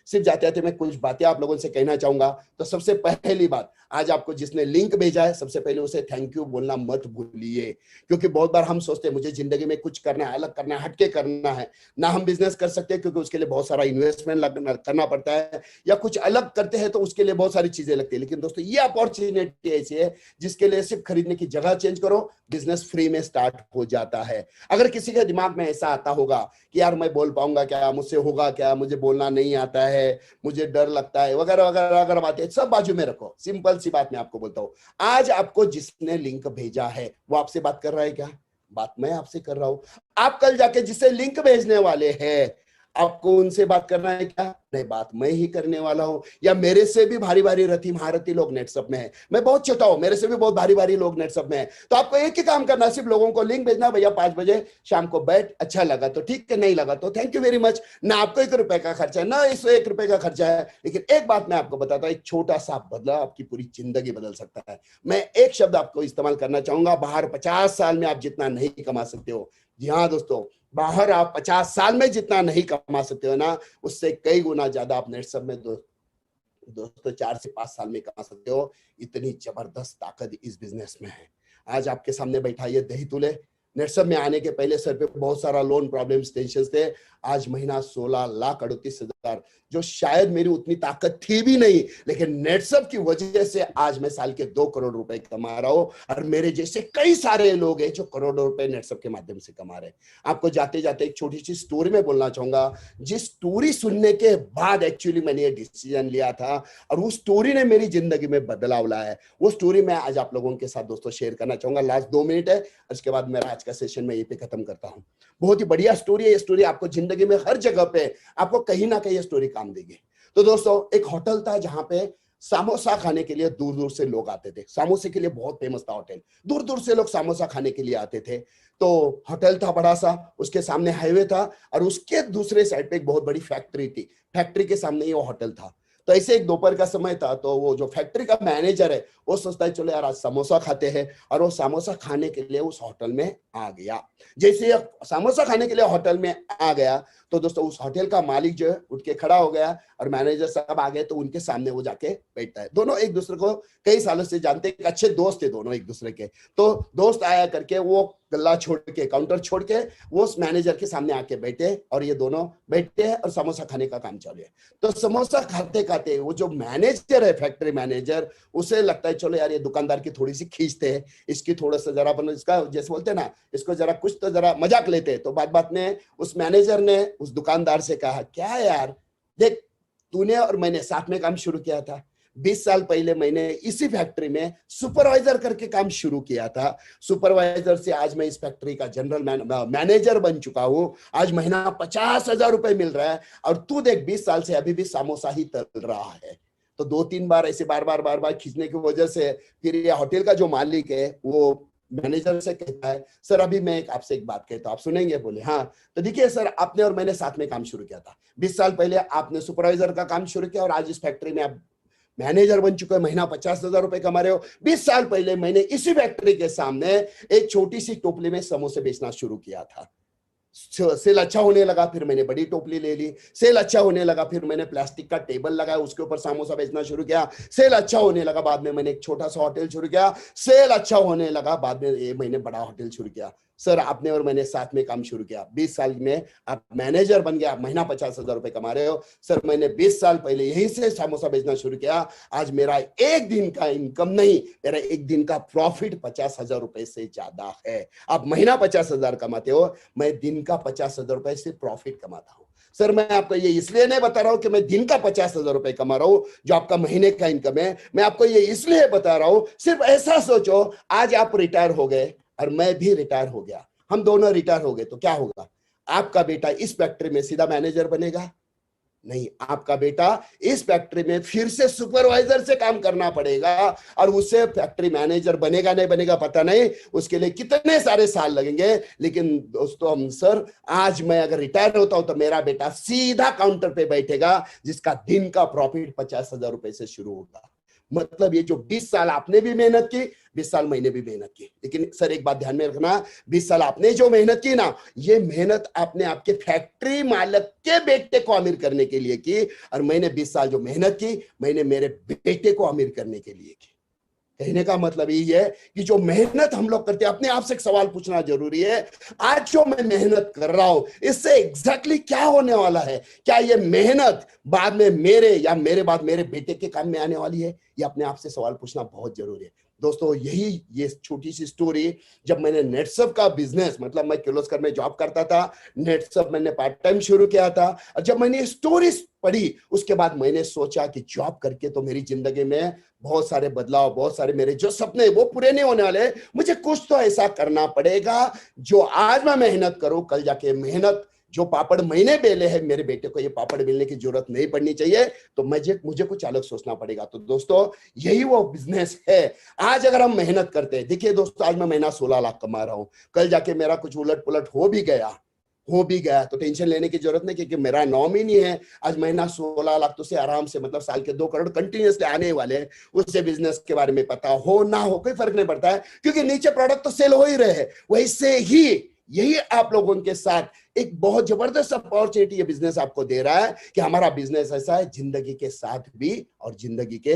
सिर्फ जाते जाते मैं कुछ बातें आप लोगों से कहना चाहूंगा। तो सबसे पहली बात, आज आपको जिसने लिंक भेजा है, सबसे पहले उसे थैंक यू बोलना मत भूलिए। क्योंकि बहुत बार हम सोचते हैं मुझे जिंदगी में कुछ करना है, अलग करना है, हटके करना है ना, हम बिजनेस कर सकते हैं क्योंकि उसके लिए बहुत सारा इन्वेस्टमेंट करना पड़ता है, या कुछ अलग करते हैं तो उसके लिए बहुत सारी चीजें लगती है। लेकिन दोस्तों ये अपॉर्चुनिटी ऐसी है जिसके लिए सिर्फ खरीदने की जगह चेंज करो, बिजनेस फ्री में स्टार्ट हो जाता है। अगर किसी के दिमाग में ऐसा आता होगा कि यार मैं बोल पाऊंगा क्या, मुझसे होगा क्या, मुझे बोलना नहीं आता है, मुझे डर लगता है वगैरह वगैरह वगैरह बातें सब बाजू में रखो। सिंपल सी बात मैं आपको बोलता हूं, आज आपको जिसने लिंक भेजा है वो आपसे बात कर रहा है क्या? बात मैं आपसे कर रहा हूं। आप कल जाके जिसे लिंक भेजने वाले हैं आपको उनसे बात करना है क्या? नहीं, बात मैं ही करने वाला हूं। या मेरे से भी भारी भारी रथी महारथी लोग नेटसप में है, मैं बहुत छोटा हूं, मेरे से भी बहुत भारी भारी लोग नेटसप में है। तो आपको एक ही काम करना है, सिर्फ लोगों को लिंक भेजना, भैया 5 बजे शाम को बैठ, अच्छा लगा तो ठीक है, नहीं लगा तो थैंक यू वेरी मच। ना आपको 1 रुपए का खर्चा है, ना इस 1 रुपए का खर्चा है। लेकिन एक बात मैं आपको बताता हूं, एक छोटा सा बदलाव आपकी पूरी जिंदगी बदल सकता है। मैं एक शब्द आपको इस्तेमाल करना चाहूंगा, बाहर 50 साल में आप जितना नहीं कमा सकते हो, जी हाँ दोस्तों, बाहर आप 50 साल में जितना नहीं कमा सकते हो ना, उससे कई गुना ज्यादा आप नेटसप में दोस्तों 4 से 5 साल में कमा सकते हो। इतनी जबरदस्त ताकत इस बिजनेस में है। आज आपके सामने बैठा ये दही तुले, नेटसप में आने के पहले सर पे बहुत सारा लोन प्रॉब्लम्स टेंशन थे। आज महीना 16,38,000, जो शायद मेरी उतनी ताकत थी भी नहीं, लेकिन नेटसप की वजह से आज मैं साल के 2 करोड़ रुपए कमा रहा हूं। और मेरे जैसे कई सारे लोग हैं जो करोड़ों रुपए नेटसप के माध्यम से कमा रहे हैं। आपको जाते जाते एक छोटी सी स्टोरी में बोलना चाहूंगा, जिस स्टोरी सुनने के बाद एक्चुअली मैंने ये डिसीजन लिया था और उस स्टोरी ने मेरी जिंदगी में बदलाव लाया है। वो स्टोरी मैं आज आप लोगों के साथ दोस्तों शेयर करना चाहूंगा। लास्ट 2 मिनट है, उसके बाद मेरा आज का सेशन मैं यहीं पे खत्म करता हूं। बहुत ही बढ़िया स्टोरी है ये स्टोरी, आपको जिंदगी में हर जगह पे आपको कहीं ना कहीं ये स्टोरी काम देगी। तो दोस्तों एक होटल था जहां पे समोसा खाने के लिए दूर दूर से लोग आते थे। समोसे के लिए बहुत फेमस था होटल, दूर दूर से लोग समोसा खाने के लिए आते थे। तो होटल था बड़ा सा, उसके सामने हाईवे था और उसके दूसरे साइड पे एक बहुत बड़ी फैक्ट्री थी। फैक्ट्री के सामने ही वो होटल था। तो ऐसे एक दोपहर का समय था, तो वो जो फैक्ट्री का मैनेजर है वो सोचता है चलो यार आज समोसा खाते हैं, और वो समोसा खाने के लिए उस होटल में आ गया। जैसे समोसा खाने के लिए होटल में आ गया तो दोस्तों उस होटल का मालिक जो है उठ के खड़ा हो गया और मैनेजर साहब आ गए तो उनके सामने वो जाके बैठता है। दोनों एक दूसरे को कई सालों से जानते, एक अच्छे दोस्त थे दोनों एक दूसरे के। तो दोस्त आया करके वो गल्ला छोड़ के, काउंटर छोड़ के वो उस मैनेजर के सामने आके बैठे और ये दोनों बैठे हैं और समोसा खाने का काम चालू है। तो समोसा खाते खाते वो जो मैनेजर है, फैक्ट्री मैनेजर, उसे लगता है चलो यार ये दुकानदार की थोड़ी सी खींचते हैं, इसकी थोड़ा सा जरा अपन इसका जैसे बोलते हैं ना, इसको जरा कुछ तो जरा मजाक लेते हैं। तो बात बात में उस मैनेजर ने उस दुकानदार से कहा, क्या यार देख, तूने और मैंने साथ में काम शुरू किया था, 20 साल पहले मैंने इसी फैक्ट्री में सुपरवाइजर करके काम शुरू किया था। सुपरवाइजर से आज मैं इस फैक्ट्री का जनरल मैनेजर बन चुका हूं। आज महीना 50,000 रुपए मिल रहा है और तू देख 20 साल से अभी भी समोसा ही तल रहा है। तो 2-3 बार ऐसे बार बार खींचने की वजह से फिर ये होटल का जो मालिक है वो मैनेजर से कहता है, सर अभी मैं आपसे एक बात कहता हूं, आप सुनेंगे? बोले हाँ। तो देखिए सर, आपने और मैंने साथ में काम शुरू किया था। 20 साल पहले आपने सुपरवाइजर का काम शुरू किया और आज इस फैक्ट्री में आप मैनेजर बन चुके हैं, महीना 50,000 रुपए कमा रहे हो। 20 साल पहले मैंने इसी फैक्ट्री के सामने एक छोटी सी टोपली में समोसे बेचना शुरू किया था। सेल अच्छा होने लगा, फिर मैंने बड़ी टोपली ले ली। सेल अच्छा होने लगा, फिर मैंने प्लास्टिक का टेबल लगाया, उसके ऊपर समोसा बेचना शुरू किया। सेल अच्छा होने लगा, बाद में मैंने एक छोटा सा होटल शुरू किया। सेल अच्छा होने लगा, बाद में ये मैंने बड़ा होटल शुरू किया। सर आपने और मैंने साथ में काम शुरू किया, 20 साल में आप मैनेजर बन गए, आप महीना 50,000 रुपए कमा रहे हो। सर मैंने 20 साल पहले यहीं से समोसा बेचना शुरू किया। आज मेरा एक दिन का इनकम नहीं, मेरा एक दिन का प्रॉफिट 50,000 रुपए से ज्यादा है। आप महीना 50,000 कमाते हो, मैं दिन का 50,000 रुपए से प्रॉफिट कमाता हूं। सर मैं आपको ये इसलिए नहीं बता रहा हूं कि मैं दिन का 50,000 रुपए कमा रहा हूं जो आपका महीने का इनकम है। मैं आपको ये इसलिए बता रहा हूं, सिर्फ ऐसा सोचो आज आप रिटायर हो गए और मैं भी रिटायर हो गया, हम दोनों रिटायर हो गए तो क्या होगा? आपका बेटा इस फैक्ट्री में सीधा मैनेजर बनेगा? नहीं, आपका बेटा इस फैक्ट्री में फिर से सुपरवाइजर से काम करना पड़ेगा और उससे फैक्ट्री मैनेजर बनेगा नहीं बनेगा पता नहीं, उसके लिए कितने सारे साल लगेंगे। लेकिन दोस्तों हम सर, आज मैं अगर रिटायर होता हूं तो मेरा बेटा सीधा काउंटर पे बैठेगा जिसका दिन का प्रॉफिट 50,000 रुपए से शुरू होगा। मतलब ये जो 20 साल आपने भी मेहनत की, 20 साल मैंने भी मेहनत की, लेकिन सर एक बात ध्यान में रखना, 20 साल आपने जो मेहनत की ना, ये मेहनत आपने आपके फैक्ट्री मालिक के बेटे को अमीर करने के लिए की, और मैंने 20 साल जो मेहनत की मैंने मेरे बेटे को अमीर करने के लिए की। कहने का मतलब यही है कि जो मेहनत हम लोग करते हैं, अपने आप से एक सवाल पूछना जरूरी है, आज जो मैं मेहनत कर रहा हूं इससे एग्जैक्टली क्या होने वाला है? क्या ये मेहनत बाद में मेरे या मेरे बाद मेरे बेटे के काम में आने वाली है? ये अपने आप से सवाल पूछना बहुत जरूरी है। दोस्तों यही ये छोटी सी स्टोरी, जब मैंने नेटसप का बिजनेस, मतलब मैं किर्लोस्कर में जॉब करता था, नेटसप मैंने पार्ट टाइम शुरू किया था, और जब मैंने स्टोरी पढ़ी उसके बाद मैंने सोचा कि जॉब करके तो मेरी जिंदगी में बहुत सारे बदलाव, बहुत सारे मेरे जो सपने वो पूरे नहीं होने वाले, मुझे कुछ तो ऐसा करना पड़ेगा जो आज मैं मेहनत करूं, कल जाके मेहनत, जो पापड़ मैंने बेले हैं मेरे बेटे को ये पापड़ बेलने की जरूरत नहीं पड़नी चाहिए, तो मुझे कुछ अलग सोचना पड़ेगा। तो दोस्तों यही वो बिजनेस है। आज अगर हम मेहनत करते हैं, देखिए दोस्तों आज मैं महीना 16 लाख कमा रहा हूं, कल जाके मेरा कुछ उलट पुलट हो भी गया तो टेंशन लेने की जरूरत नहीं, क्योंकि मेरा नॉम ही नहीं है। आज महीना 16 लाख तो से आराम से, मतलब साल के 2 करोड़ कंटिन्यूसली आने वाले हैं। उससे बिजनेस के बारे में पता हो ना हो कोई फर्क नहीं पड़ता है, क्योंकि नीचे प्रोडक्ट तो सेल हो ही रहे हैं। वैसे ही यही आप लोगों के साथ एक बहुत जबरदस्त अपॉर्चुनिटी ये बिजनेस आपको दे रहा है कि हमारा बिजनेस ऐसा है जिंदगी के साथ भी और जिंदगी के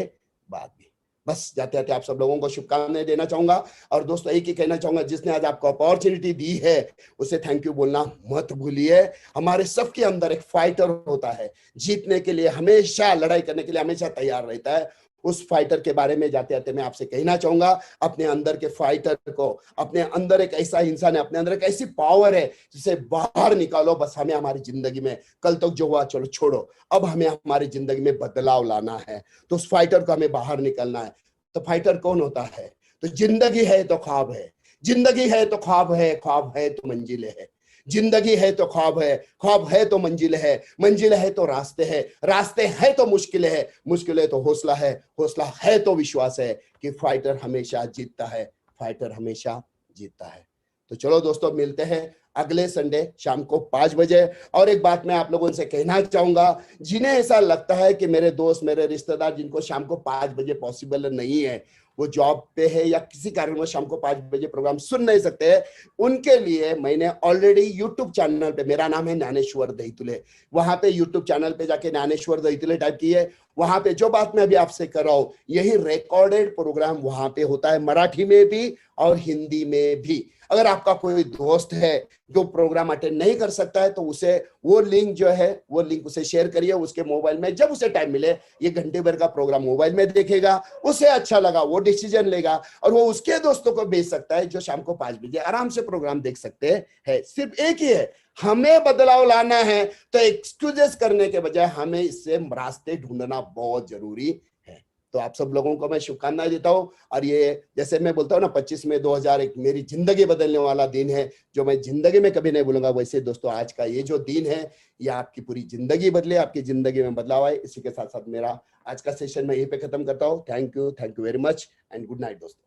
बाद भी। बस जाते जाते आप सब लोगों को शुभकामनाएं देना चाहूंगा, और दोस्तों एक ही कहना चाहूंगा, जिसने आज आपको अपॉर्चुनिटी दी है उसे थैंक यू बोलना मत भूलिए। हमारे सबके अंदर एक फाइटर होता है, जीतने के लिए हमेशा, लड़ाई करने के लिए हमेशा तैयार रहता है। उस फाइटर के बारे में जाते जाते मैं आपसे कहना चाहूंगा, अपने अंदर के फाइटर को, अपने अंदर एक ऐसा इंसान है, अपने अंदर एक ऐसी पावर है जिसे बाहर निकालो। बस हमें हमारी जिंदगी में कल तक जो हुआ चलो छोड़ो, अब हमें हमारी जिंदगी में बदलाव लाना है, तो उस फाइटर को हमें बाहर निकलना है। तो फाइटर कौन होता है? तो जिंदगी है तो ख्वाब है, जिंदगी है तो ख्वाब है, ख्वाब है तो मंजिल है, जिंदगी है तो ख्वाब है, ख्वाब है तो मंजिल है, मंजिल है तो रास्ते है, रास्ते है तो मुश्किल है, मुश्किल है तो हौसला है, हौसला है तो विश्वास है कि फाइटर हमेशा जीतता है, फाइटर हमेशा जीतता है। तो चलो दोस्तों मिलते हैं अगले संडे शाम को 5 बजे। और एक बात मैं आप लोगों से कहना चाहूंगा, जिन्हें ऐसा लगता है कि मेरे दोस्त, मेरे रिश्तेदार जिनको शाम को 5 बजे पॉसिबल नहीं है, वो जॉब पे है या किसी कारणवश शाम को 5 बजे प्रोग्राम सुन नहीं सकते, उनके लिए मैंने ऑलरेडी यूट्यूब चैनल पे, मेरा नाम है ज्ञानेश्वर दहितुले, वहां पे यूट्यूब चैनल पे जाके ज्ञानेश्वर दहितुले टाइप किए, वहां पे जो बात मैं अभी आपसे कर रहा हूं यही रिकॉर्डेड प्रोग्राम वहां पे होता है, मराठी में भी और हिंदी में भी। अगर आपका कोई दोस्त है जो प्रोग्राम अटेंड नहीं कर सकता है तो उसे वो लिंक जो है वो लिंक उसे शेयर करिए, उसके मोबाइल में जब उसे टाइम मिले ये घंटे भर का प्रोग्राम मोबाइल में देखेगा, उसे अच्छा लगा वो डिसीजन लेगा और वो उसके दोस्तों को भेज सकता है जो शाम को 5 बजे आराम से प्रोग्राम देख सकते हैं। सिर्फ एक ही है, हमें बदलाव लाना है तो एक्सक्यूजेस करने के बजाय हमें इससे रास्ते ढूंढना बहुत जरूरी है। तो आप सब लोगों को मैं शुभकामनाएं देता हूं। और ये जैसे मैं बोलता हूं ना 25 मई 2001 मेरी जिंदगी बदलने वाला दिन है, जो मैं जिंदगी में कभी नहीं भूलूंगा, वैसे दोस्तों आज का ये जो दिन है ये आपकी पूरी जिंदगी बदले, आपकी जिंदगी में बदलाव आए। इसी के साथ साथ मेरा आज का सेशन मैं यहीं पे खत्म करता हूँ। Thank you very much and good night दोस्तों।